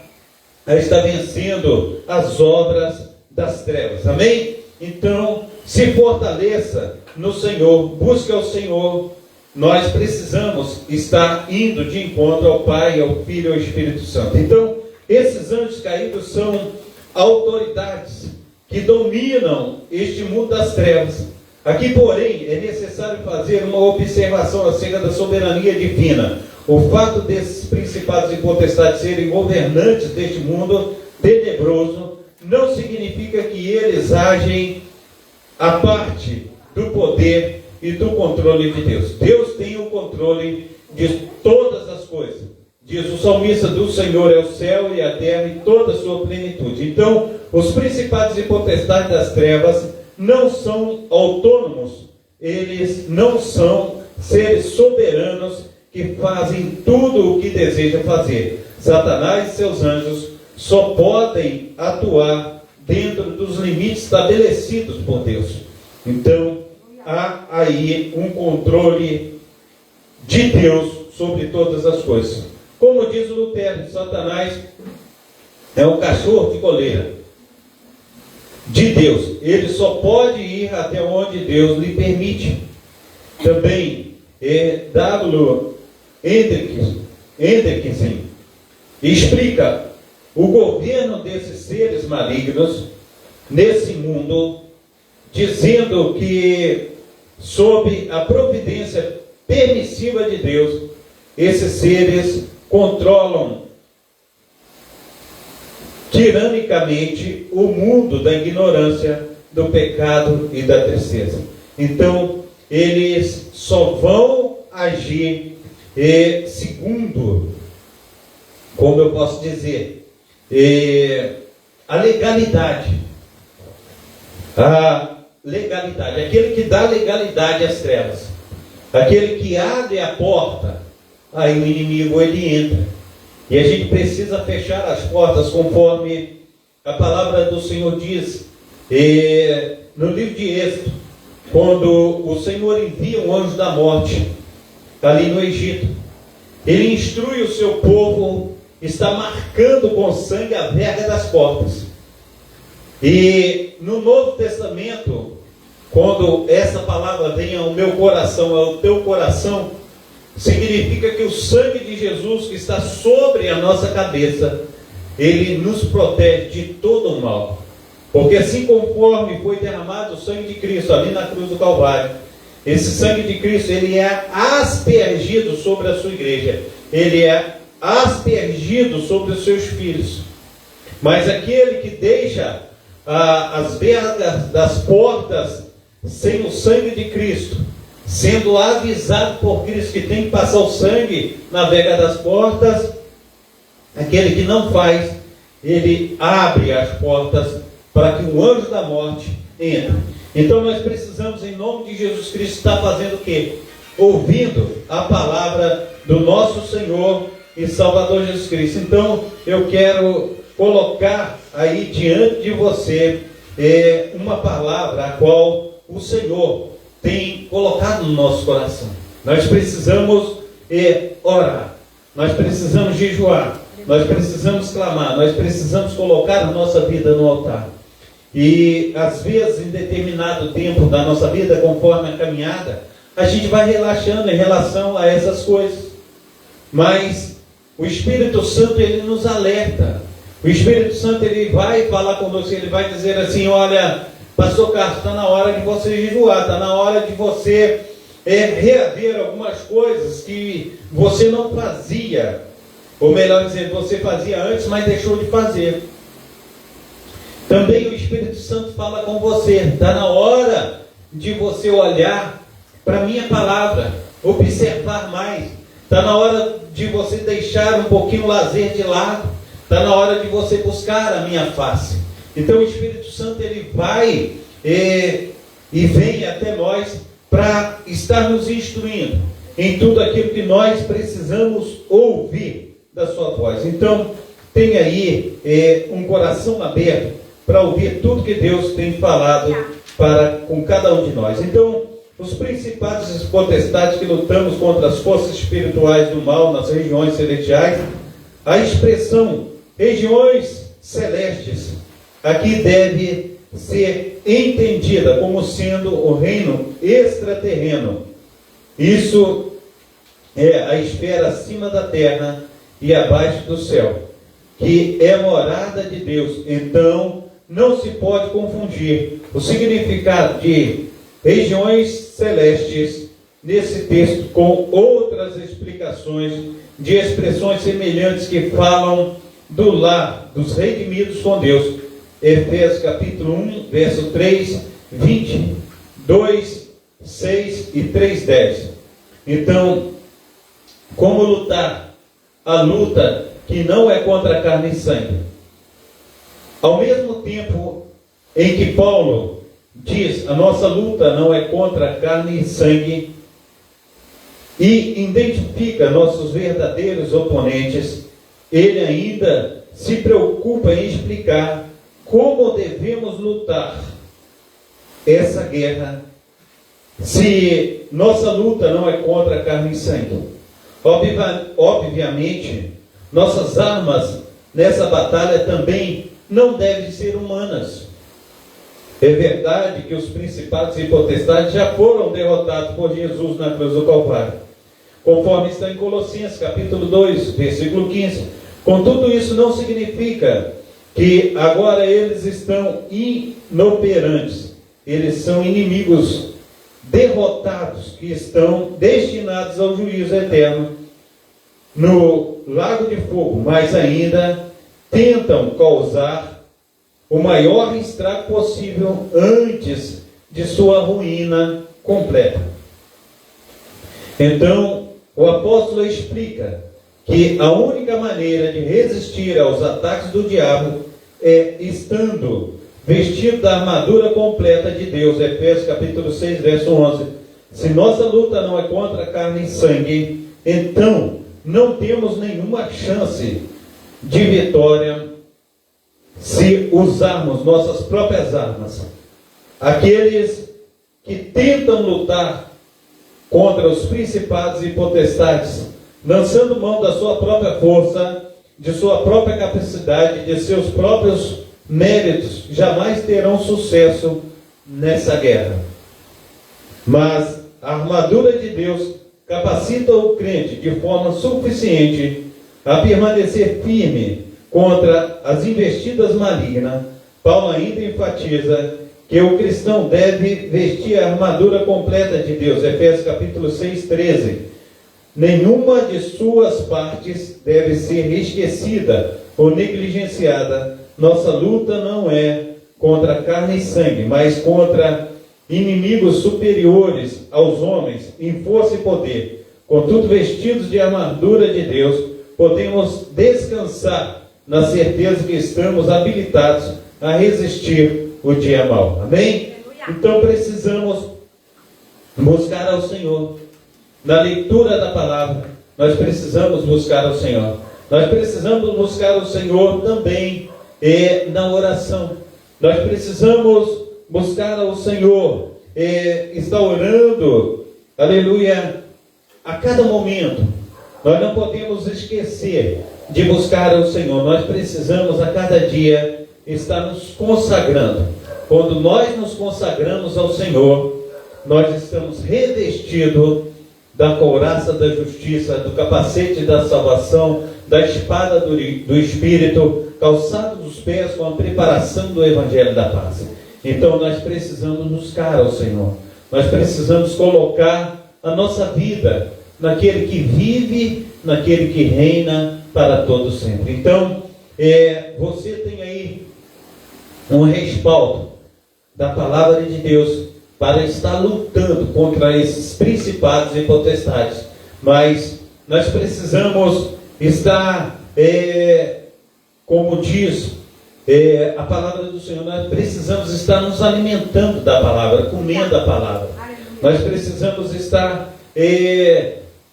a estar vencendo as obras das trevas, amém? Então, se fortaleça no Senhor, busque ao Senhor. Nós precisamos estar indo de encontro ao Pai, ao Filho e ao Espírito Santo. Então, esses anjos caídos são autoridades que dominam este mundo das trevas. Aqui, porém, é necessário fazer uma observação acerca da soberania divina. O fato desses principados e potestades serem governantes deste mundo tenebroso não significa que eles agem à parte do poder e do controle de Deus. Deus tem o controle de todas as coisas. Diz o salmista: do Senhor é o céu e a terra e toda a sua plenitude. Então, os principados e potestades das trevas não são autônomos, eles não são seres soberanos que fazem tudo o que deseja fazer. Satanás e seus anjos só podem atuar dentro dos limites estabelecidos por Deus. Então, há aí um controle de Deus sobre todas as coisas. Como diz o Lutero, Satanás é um cachorro de coleira de Deus. Ele só pode ir até onde Deus lhe permite. Também W. Hendrickson explica o governo desses seres malignos nesse mundo, dizendo que, sob a providência permissiva de Deus, esses seres controlam tiranicamente o mundo da ignorância, do pecado e da tristeza. Então, eles só vão agir segundo, como eu posso dizer, a legalidade. A legalidade, aquele que dá legalidade às trevas, aquele que abre a porta, aí o inimigo ele entra. E a gente precisa fechar as portas conforme a palavra do Senhor diz no livro de Êxodo, quando o Senhor envia um anjo da morte ali no Egito. Ele instrui o seu povo, está marcando com sangue a verga das portas. E no Novo Testamento, quando essa palavra vem ao meu coração, ao teu coração, significa que o sangue de Jesus que está sobre a nossa cabeça, ele nos protege de todo o mal. Porque assim conforme foi derramado o sangue de Cristo ali na cruz do Calvário, esse sangue de Cristo, ele é aspergido sobre a sua igreja, ele é aspergido sobre os seus filhos. Mas aquele que deixa as vergas das portas sem o sangue de Cristo, sendo avisado por Cristo que tem que passar o sangue na verga das portas, aquele que não faz, ele abre as portas para que o anjo da morte entre. Então nós precisamos, em nome de Jesus Cristo, estar fazendo o quê? Ouvindo a palavra do nosso Senhor e Salvador Jesus Cristo. Então eu quero colocar aí diante de você uma palavra a qual o Senhor tem colocado no nosso coração. Nós precisamos orar, nós precisamos jejuar, nós precisamos clamar, nós precisamos colocar a nossa vida no altar. E às vezes, em determinado tempo da nossa vida, conforme a caminhada, a gente vai relaxando em relação a essas coisas. Mas o Espírito Santo, ele nos alerta. O Espírito Santo, ele vai falar conosco, ele vai dizer assim: olha, pastor Carlos, está na hora de você jejuar, está na hora de você reaver algumas coisas que você não fazia, ou melhor dizendo, você fazia antes, mas deixou de fazer. Também o Espírito Santo fala com você. Está na hora de você olhar para a minha palavra, observar mais. Está na hora de você deixar um pouquinho o lazer de lado. Está na hora de você buscar a minha face. Então o Espírito Santo ele vai e vem até nós para estar nos instruindo em tudo aquilo que nós precisamos ouvir da sua voz. Então tenha aí um coração aberto para ouvir tudo que Deus tem falado com cada um de nós. Então, os principados e potestades que lutamos contra as forças espirituais do mal nas regiões celestiais, a expressão regiões celestes aqui deve ser entendida como sendo o reino extraterreno. Isso é a esfera acima da terra e abaixo do céu, que é morada de Deus. Então, não se pode confundir o significado de regiões celestes nesse texto com outras explicações de expressões semelhantes que falam do lar dos redimidos com Deus. Efésios capítulo 1, verso 3, 20, 2, 6 e 3, 10. Então, como lutar? A luta que não é contra carne e sangue. Ao mesmo tempo em que Paulo diz, a nossa luta não é contra carne e sangue, e identifica nossos verdadeiros oponentes, ele ainda se preocupa em explicar como devemos lutar essa guerra, se nossa luta não é contra carne e sangue. Obviamente, nossas armas nessa batalha também não devem ser humanas. É verdade que os principados e potestades já foram derrotados por Jesus na cruz do Calvário, conforme está em Colossenses capítulo 2, versículo 15. Contudo, isso não significa que agora eles estão inoperantes. Eles são inimigos derrotados, que estão destinados ao juízo eterno no lago de fogo, mas ainda tentam causar o maior estrago possível antes de sua ruína completa. Então, o apóstolo explica que a única maneira de resistir aos ataques do diabo é estando vestido da armadura completa de Deus. Efésios capítulo 6, verso 11. Se nossa luta não é contra carne e sangue, então não temos nenhuma chance de vitória se usarmos nossas próprias armas. Aqueles que tentam lutar contra os principados e potestades, lançando mão da sua própria força, de sua própria capacidade, de seus próprios méritos, jamais terão sucesso nessa guerra. Mas a armadura de Deus capacita o crente de forma suficiente a permanecer firme contra as investidas malignas. Paulo ainda enfatiza que o cristão deve vestir a armadura completa de Deus. Efésios capítulo 6, 13. Nenhuma de suas partes deve ser esquecida ou negligenciada. Nossa luta não é contra carne e sangue, mas contra inimigos superiores aos homens em força e poder. Contudo, vestidos de armadura de Deus, podemos descansar na certeza que estamos habilitados a resistir o dia mau. Amém? Então precisamos buscar ao Senhor. Na leitura da palavra, nós precisamos buscar ao Senhor. Nós precisamos buscar o Senhor também na oração. Nós precisamos buscar ao Senhor, estar orando, aleluia, a cada momento. Nós não podemos esquecer de buscar ao Senhor. Nós precisamos a cada dia estar nos consagrando. Quando nós nos consagramos ao Senhor, nós estamos revestidos da couraça da justiça, do capacete da salvação, da espada do Espírito, calçado dos pés com a preparação do Evangelho da paz. Então nós precisamos buscar ao Senhor. Nós precisamos colocar a nossa vida naquele que vive, naquele que reina para todo sempre. Então, você tem aí um respaldo da palavra de Deus para estar lutando contra esses principados e potestades. Mas nós precisamos estar, como diz a palavra do Senhor, nós precisamos estar nos alimentando da palavra, comendo a palavra. Nós precisamos estar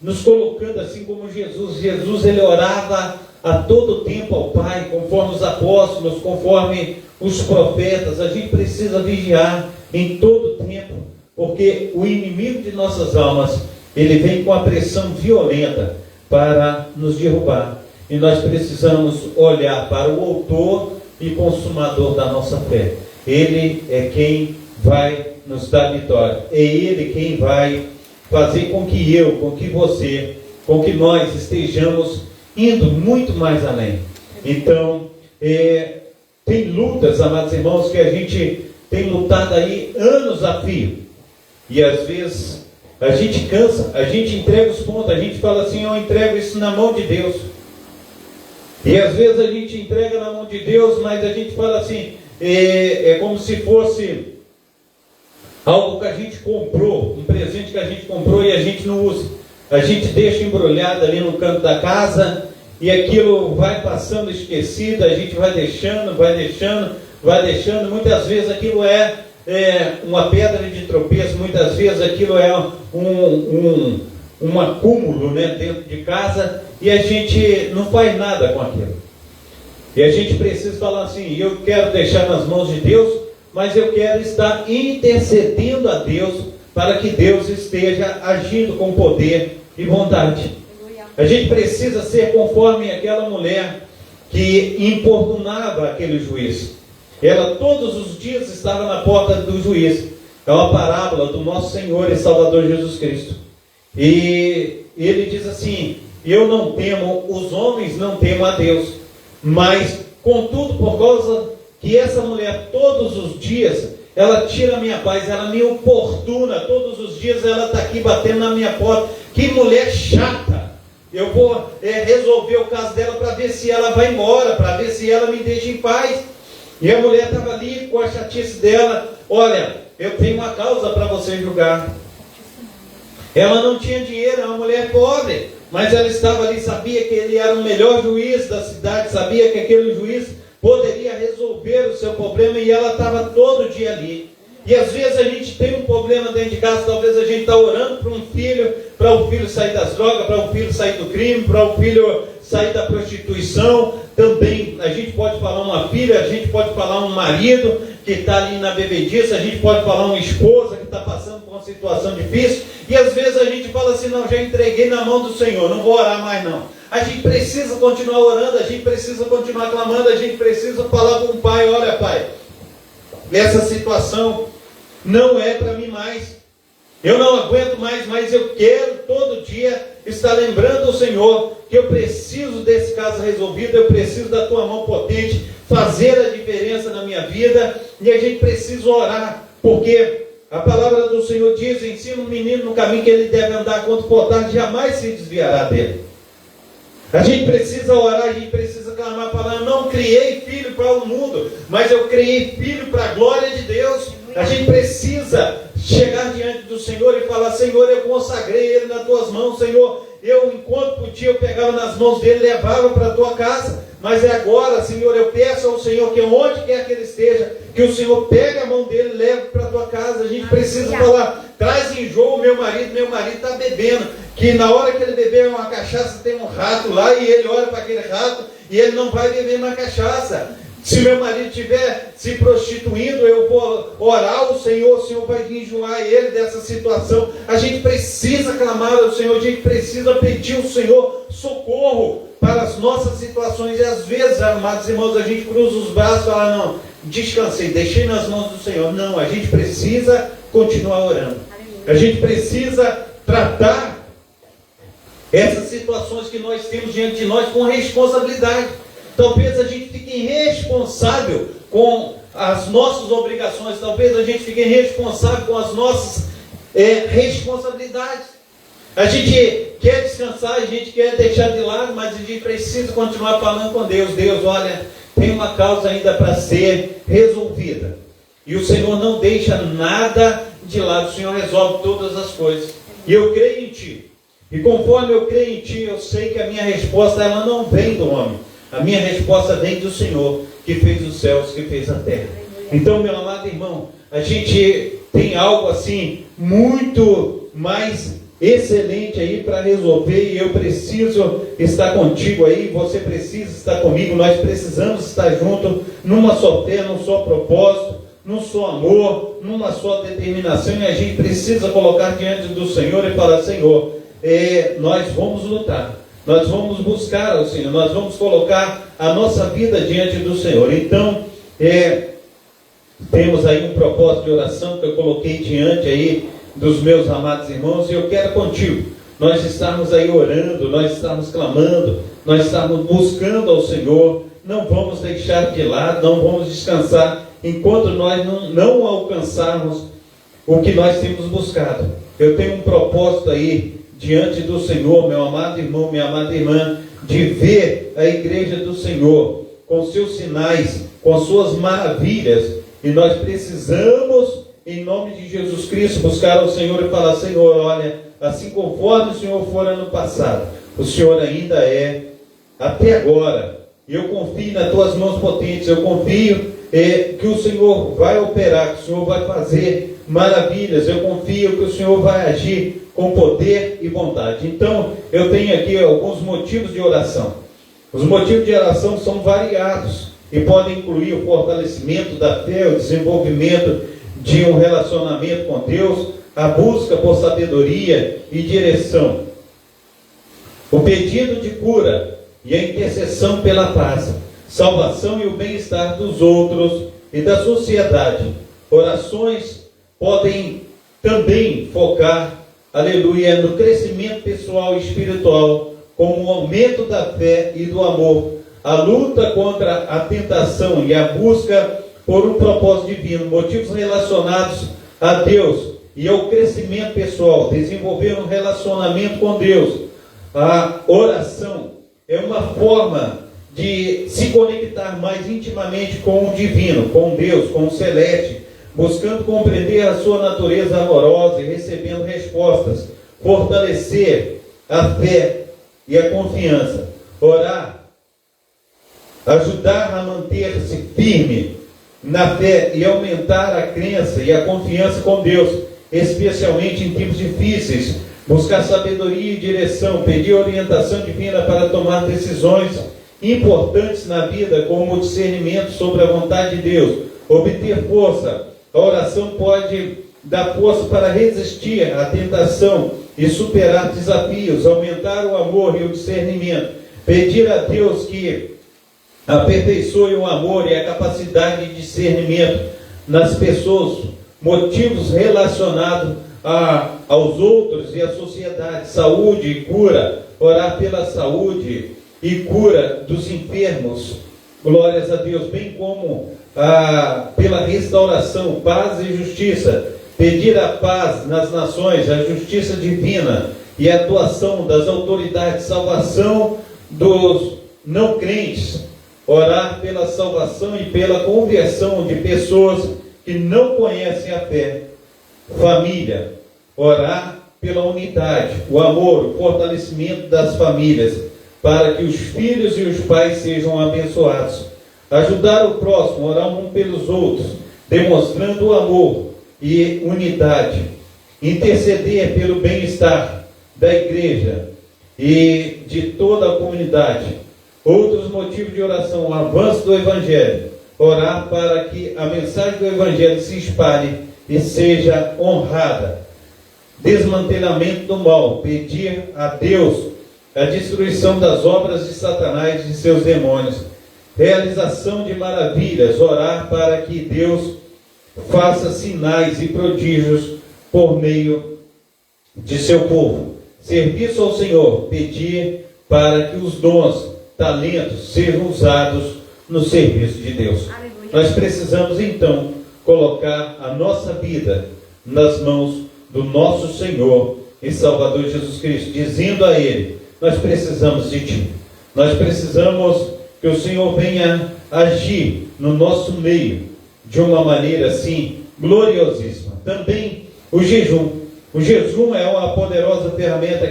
nos colocando assim como Jesus. Jesus, ele orava a todo tempo ao Pai, conforme os apóstolos, conforme os profetas. A gente precisa vigiar em todo tempo, porque o inimigo de nossas almas, ele vem com a pressão violenta para nos derrubar. E nós precisamos olhar para o autor e consumador da nossa fé. Ele é quem vai nos dar vitória. É Ele quem vai fazer com que eu, com que você, com que nós estejamos indo muito mais além. Então, tem lutas, amados irmãos, que a gente tem lutado aí anos a fio. E às vezes a gente cansa, a gente entrega os pontos, a gente fala assim, eu entrego isso na mão de Deus. E às vezes a gente entrega na mão de Deus, mas a gente fala assim, é como se fosse algo que a gente comprou, um presente que a gente comprou e a gente não usa. A gente deixa embrulhado ali no canto da casa e aquilo vai passando esquecido, a gente vai deixando. Muitas vezes aquilo é uma pedra de tropeço, muitas vezes aquilo é um acúmulo, né, dentro de casa, e a gente não faz nada com aquilo. E a gente precisa falar assim, eu quero deixar nas mãos de Deus, mas eu quero estar intercedendo a Deus para que Deus esteja agindo com poder e vontade. A gente precisa ser conforme aquela mulher que importunava aquele juiz. Ela todos os dias estava na porta do juiz. É uma parábola do nosso Senhor e Salvador Jesus Cristo. E ele diz assim, eu não temo os homens, não temo a Deus. Mas, contudo, por causa que essa mulher todos os dias, ela tira a minha paz, ela me importuna, todos os dias ela está aqui batendo na minha porta. Que mulher chata! Eu vou resolver o caso dela para ver se ela vai embora, para ver se ela me deixa em paz. E a mulher estava ali com a chatice dela, olha, eu tenho uma causa para você julgar. Ela não tinha dinheiro, é uma mulher pobre, mas ela estava ali, sabia que ele era o melhor juiz da cidade, sabia que aquele juiz poderia resolver o seu problema, e ela estava todo dia ali. E às vezes a gente tem um problema dentro de casa, talvez a gente está orando para o filho sair das drogas, para o filho sair do crime, para o filho sair da prostituição. Também a gente pode falar uma filha, a gente pode falar um marido que está ali na bebediça, a gente pode falar uma esposa que está passando por uma situação difícil, e às vezes a gente fala assim, não, já entreguei na mão do Senhor, não vou orar mais não. A gente precisa continuar orando, a gente precisa continuar clamando, a gente precisa falar com o Pai, olha Pai, essa situação não é para mim mais, eu não aguento mais, mas eu quero todo dia estar lembrando o Senhor que eu preciso desse caso resolvido, eu preciso da tua mão potente, fazer a diferença na minha vida, e a gente precisa orar, porque a palavra do Senhor diz, ensina o menino no caminho que ele deve andar, quanto for tarde, jamais se desviará dele. A gente precisa orar, a gente precisa clamar, falar, eu não criei filho para o mundo, mas eu criei filho para a glória de Deus. A gente precisa chegar diante do Senhor e falar, Senhor, eu consagrei ele nas tuas mãos, Senhor, eu enquanto podia, eu pegava nas mãos dele, levava para a tua casa, mas é agora, Senhor, eu peço ao Senhor que onde quer que ele esteja, que o Senhor pegue a mão dele e leve para a tua casa. A gente precisa falar, traz enjoo meu marido está bebendo, que na hora que ele beber uma cachaça tem um rato lá, e ele olha para aquele rato, e ele não vai beber uma cachaça. Se meu marido estiver se prostituindo, eu vou orar ao Senhor, o Senhor vai enjoar ele dessa situação. A gente precisa clamar ao Senhor, a gente precisa pedir ao Senhor socorro para as nossas situações. E às vezes, amados irmãos, a gente cruza os braços e fala, não, descansei, deixei nas mãos do Senhor. Não, a gente precisa continuar orando. A gente precisa tratar essas situações que nós temos diante de nós com responsabilidade. Talvez a gente fique irresponsável com as nossas obrigações, talvez a gente fique irresponsável com as nossas responsabilidades. A gente quer descansar, a gente quer deixar de lado, mas a gente precisa continuar falando com Deus. Deus, olha, tem uma causa ainda para ser resolvida. E o Senhor não deixa nada de lado, o Senhor resolve todas as coisas. E eu creio em Ti. E conforme eu creio em Ti, eu sei que a minha resposta ela não vem do homem. A minha resposta vem do Senhor, que fez os céus, que fez a terra. Então, meu amado irmão, a gente tem algo assim, muito mais excelente aí para resolver, e eu preciso estar contigo aí, você precisa estar comigo, nós precisamos estar juntos, numa só fé, num só propósito, num só amor, numa só determinação, e a gente precisa colocar diante do Senhor e falar: Senhor, nós vamos lutar, nós vamos buscar ao Senhor, nós vamos colocar a nossa vida diante do Senhor. Então, temos aí um propósito de oração que eu coloquei diante aí dos meus amados irmãos, e eu quero contigo, nós estamos aí orando, nós estamos clamando, nós estamos buscando ao Senhor, não vamos deixar de lado, não vamos descansar, enquanto nós não alcançarmos o que nós temos buscado. Eu tenho um propósito aí, diante do Senhor, meu amado irmão, minha amada irmã, de ver a igreja do Senhor, com seus sinais, com suas maravilhas, e nós precisamos, em nome de Jesus Cristo, buscar ao Senhor e falar: Senhor, olha, assim conforme o Senhor for ano passado, o Senhor ainda é até agora, e eu confio nas tuas mãos potentes, eu confio que o Senhor vai operar, que o Senhor vai fazer maravilhas, eu confio que o Senhor vai agir com poder e vontade. Então, eu tenho aqui alguns motivos de oração. Os motivos de oração são variados, e podem incluir o fortalecimento da fé, o desenvolvimento de um relacionamento com Deus, a busca por sabedoria e direção, o pedido de cura e a intercessão pela paz, salvação e o bem-estar dos outros e da sociedade. Orações podem também focar, aleluia, no crescimento pessoal e espiritual, como o aumento da fé e do amor, a luta contra a tentação e a busca por um propósito divino, motivos relacionados a Deus e ao crescimento pessoal, desenvolver um relacionamento com Deus. A oração é uma forma de se conectar mais intimamente com o divino, com Deus, com o celeste, buscando compreender a sua natureza amorosa e recebendo respostas, fortalecer a fé e a confiança. Orar, ajudar a manter-se firme na fé e aumentar a crença e a confiança com Deus, especialmente em tempos difíceis, buscar sabedoria e direção, pedir orientação divina para tomar decisões importantes na vida, como o discernimento sobre a vontade de Deus, obter força. A oração pode dar força para resistir à tentação e superar desafios, aumentar o amor e o discernimento, pedir a Deus que aperfeiçoe o amor e a capacidade de discernimento nas pessoas, motivos relacionados aos outros e à sociedade, saúde e cura, orar pela saúde e cura dos enfermos, glórias a Deus, bem como pela restauração, paz e justiça, pedir a paz nas nações, a justiça divina e a atuação das autoridades, salvação dos não crentes, orar pela salvação e pela conversão de pessoas que não conhecem a fé. Família, orar pela unidade, o amor, o fortalecimento das famílias, para que os filhos e os pais sejam abençoados. Ajudar o próximo, orar um pelos outros, demonstrando o amor e unidade. Interceder pelo bem-estar da igreja e de toda a comunidade. Outros motivos de oração: o avanço do Evangelho, orar para que a mensagem do Evangelho se espalhe e seja honrada. Desmantelamento do mal, pedir a Deus a destruição das obras de Satanás e de seus demônios. Realização de maravilhas, orar para que Deus faça sinais e prodígios por meio de seu povo. Serviço ao Senhor, pedir para que os dons, talentos sejam usados no serviço de Deus. Aleluia. Nós precisamos então colocar a nossa vida nas mãos do nosso Senhor e Salvador Jesus Cristo, dizendo a Ele: nós precisamos de Ti. Nós precisamos que o Senhor venha agir no nosso meio de uma maneira assim gloriosíssima. Também o jejum. O jejum é uma poderosa ferramenta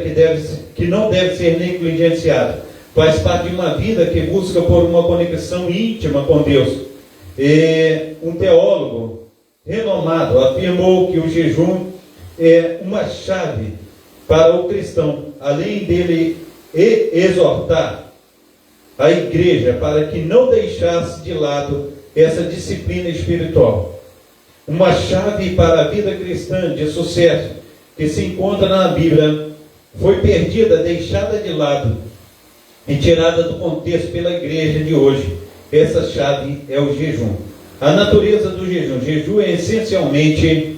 que não deve ser negligenciada. Faz parte de uma vida que busca por uma conexão íntima com Deus. E um teólogo renomado afirmou que o jejum é uma chave para o cristão, além dele exortar a igreja para que não deixasse de lado essa disciplina espiritual. Uma chave para a vida cristã de sucesso que se encontra na Bíblia foi perdida, deixada de lado e tirada do contexto pela igreja de hoje. Essa chave é o jejum. A natureza do jejum. O jejum é essencialmente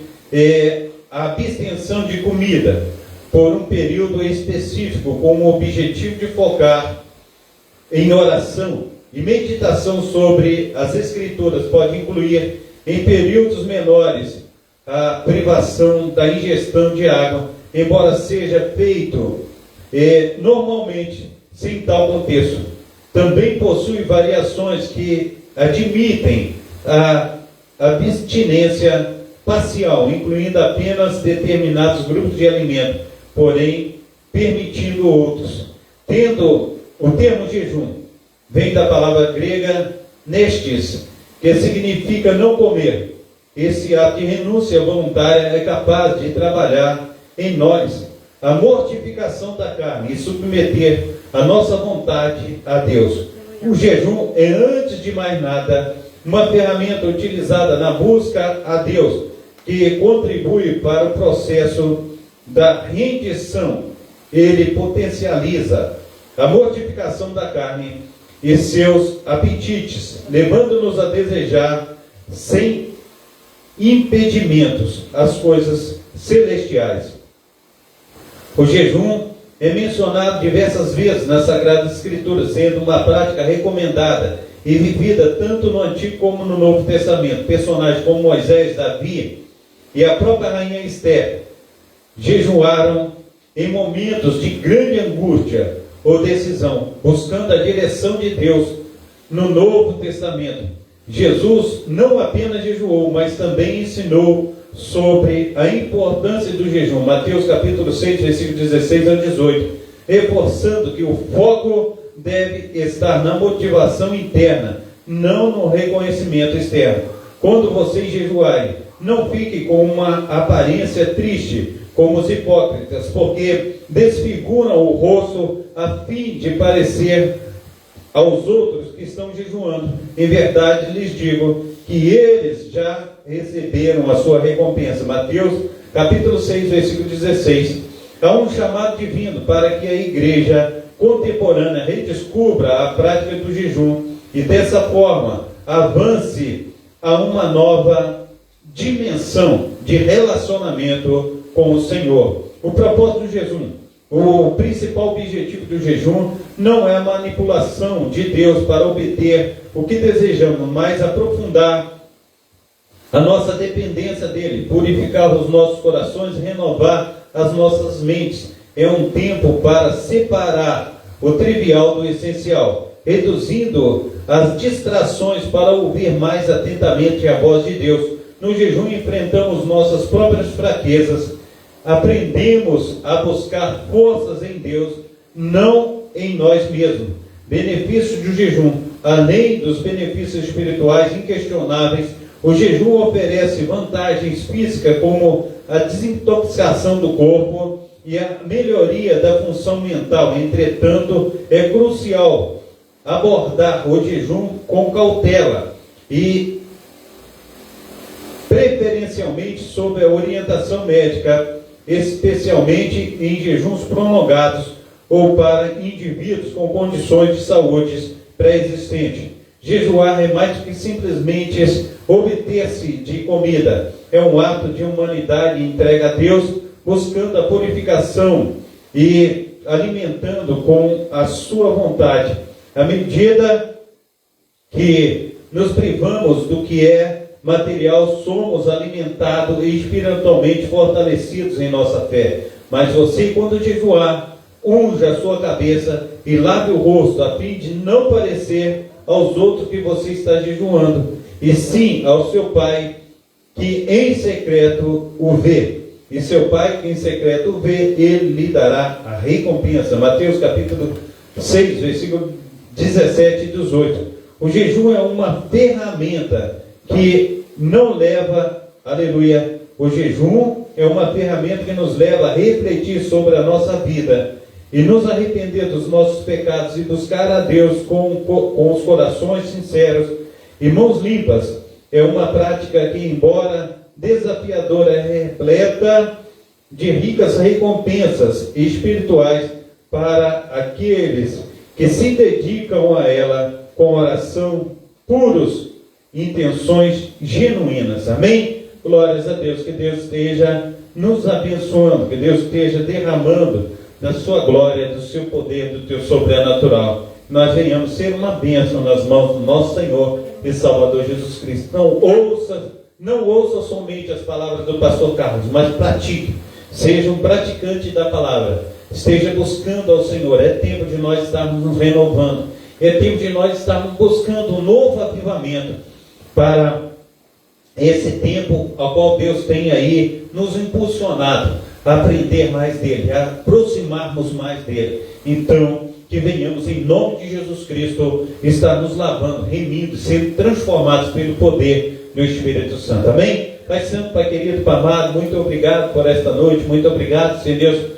a abstenção de comida por um período específico, com o objetivo de focar em oração e meditação sobre as Escrituras. Pode incluir, em períodos menores, a privação da ingestão de água, embora seja feito normalmente sem tal contexto. Também possui variações que admitem a abstinência parcial, incluindo apenas determinados grupos de alimentos, porém permitindo outros. Tendo o termo jejum, vem da palavra grega nestes, que significa não comer. Esse ato de renúncia voluntária é capaz de trabalhar em nós a mortificação da carne e submeter a nossa vontade a Deus. O jejum é, antes de mais nada, uma ferramenta utilizada na busca a Deus, que contribui para o processo da rendição. Ele potencializa a mortificação da carne e seus apetites, levando-nos a desejar sem impedimentos as coisas celestiais. O jejum é mencionado diversas vezes nas Sagradas Escrituras, sendo uma prática recomendada e vivida tanto no Antigo como no Novo Testamento. Personagens como Moisés, Davi e a própria rainha Esther jejuaram em momentos de grande angústia ou decisão, buscando a direção de Deus. No Novo Testamento, Jesus não apenas jejuou, mas também ensinou sobre a importância do jejum. Mateus capítulo 6, versículo 16 a 18, reforçando que o foco deve estar na motivação interna, não no reconhecimento externo. Quando vocês jejuarem, não fiquem com uma aparência triste, como os hipócritas, porque desfiguram o rosto a fim de parecer aos outros que estão jejuando. Em verdade lhes digo que eles já receberam a sua recompensa. Mateus capítulo 6, versículo 16. Há um chamado divino para que a igreja contemporânea redescubra a prática do jejum e dessa forma avance a uma nova dimensão de relacionamento com o Senhor. O propósito do jejum, o principal objetivo do jejum não é a manipulação de Deus para obter o que desejamos, mas aprofundar a nossa dependência dele, purificar os nossos corações, renovar as nossas mentes. É um tempo para separar o trivial do essencial, reduzindo as distrações para ouvir mais atentamente a voz de Deus. No jejum enfrentamos nossas próprias fraquezas, aprendemos a buscar forças em Deus, não em nós mesmos. Benefícios do jejum: além dos benefícios espirituais inquestionáveis, o jejum oferece vantagens físicas como a desintoxicação do corpo e a melhoria da função mental. Entretanto, é crucial abordar o jejum com cautela e preferencialmente sob a orientação médica, especialmente em jejuns prolongados ou para indivíduos com condições de saúde pré-existentes. Jejuar é mais do que simplesmente obter-se de comida. É um ato de humanidade entregue a Deus, buscando a purificação e alimentando com a sua vontade. À medida que nos privamos do que é material, somos alimentados e espiritualmente fortalecidos em nossa fé. Mas você, quando jejuar, unja a sua cabeça e lave o rosto, a fim de não parecer aos outros que você está jejuando, e sim ao seu pai que em secreto o vê. E seu pai que em secreto o vê, ele lhe dará a recompensa. Mateus capítulo 6, versículo 17 e 18. O jejum é uma ferramenta que não leva, aleluia, o jejum é uma ferramenta que nos leva a refletir sobre a nossa vida e nos arrepender dos nossos pecados e buscar a Deus com os corações sinceros e mãos limpas. É uma prática que, embora desafiadora, é repleta de ricas recompensas espirituais para aqueles que se dedicam a ela com oração, puros, intenções genuínas. Amém? Glórias a Deus. Que Deus esteja nos abençoando, que Deus esteja derramando da sua glória, do seu poder, do teu sobrenatural. Nós venhamos ser uma bênção nas mãos do nosso Senhor e Salvador Jesus Cristo. Não ouça somente as palavras do pastor Carlos, mas pratique. Seja um praticante da palavra. Esteja buscando ao Senhor. É tempo de nós estarmos nos renovando. É tempo de nós estarmos buscando um novo avivamento para esse tempo ao qual Deus tem aí nos impulsionado a aprender mais dele, a aproximarmos mais dele. Então, que venhamos em nome de Jesus Cristo estar nos lavando, remindo, sendo transformados pelo poder do Espírito Santo. Amém? Pai Santo, Pai querido, Pai amado, muito obrigado por esta noite, muito obrigado, Senhor Deus.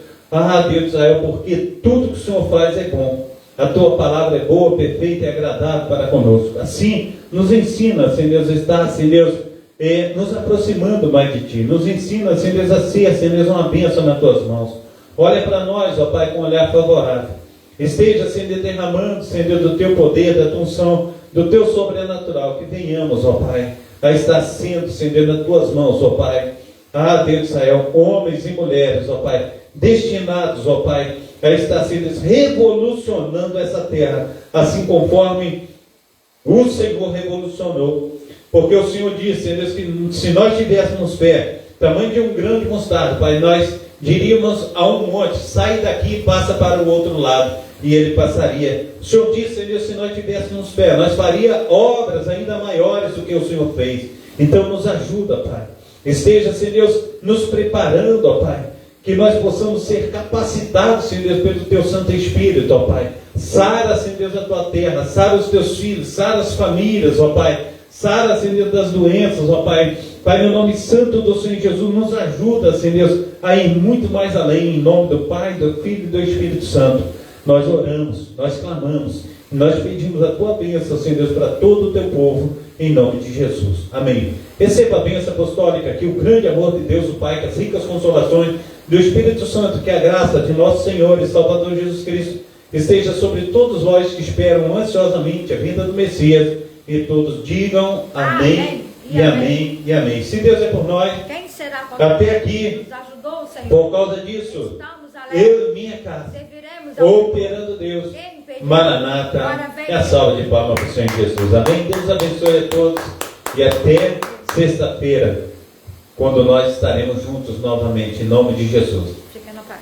Deus de Israel, porque tudo que o Senhor faz é bom. A tua palavra é boa, perfeita e agradável para conosco. Assim, nos ensina, Senhor Deus, estar, Senhor Deus, nos aproximando mais de Ti. Nos ensina, Senhor Deus, a ser, Senhor Deus, uma bênção nas Tuas mãos. Olha para nós, ó Pai, com um olhar favorável. Esteja, Senhor Deus, derramando, Senhor Deus, do Teu poder, da Tua unção, do Teu sobrenatural. Que venhamos, ó Pai, a estar sendo, Senhor Deus, nas Tuas mãos, ó Pai. Deus de Israel, homens e mulheres, ó Pai, destinados, ó Pai, a estar sendo revolucionando essa terra, assim conforme o Senhor revolucionou. Porque o Senhor disse, Senhor Deus, que se nós tivéssemos fé, tamanho de um grão de mostarda, Pai, nós diríamos a um monte, sai daqui e passa para o outro lado, e ele passaria. O Senhor disse, Senhor Deus, se nós tivéssemos fé, nós faria obras ainda maiores do que o Senhor fez. Então nos ajuda, Pai. Esteja, Senhor Deus, nos preparando, ó Pai, que nós possamos ser capacitados, Senhor Deus, pelo Teu Santo Espírito, ó Pai. Sara, Senhor Deus, a Tua terra, sara os Teus filhos, sara as famílias, ó Pai. Sara, Senhor Deus, das doenças, ó Pai. Pai, no nome santo do Senhor Jesus, nos ajuda, Senhor Deus, a ir muito mais além, em nome do Pai, do Filho e do Espírito Santo. Nós oramos, nós clamamos, nós pedimos a Tua bênção, Senhor Deus, para todo o Teu povo, em nome de Jesus. Amém. Receba a bênção apostólica, que o grande amor de Deus, o Pai, que as ricas consolações do Espírito Santo, que a graça de nosso Senhor e Salvador Jesus Cristo esteja sobre todos vós que esperam ansiosamente a vinda do Messias, e todos digam amém, e amém, e amém. Se Deus é por nós, quem será contra até aqui, nos ajudou, Senhor. Por causa disso, eu e minha casa, operando Deus, Maranata, e a salva de palmas para o Senhor Jesus. Amém. Deus abençoe a todos e até sexta-feira, quando nós estaremos juntos novamente, em nome de Jesus. Fica na paz.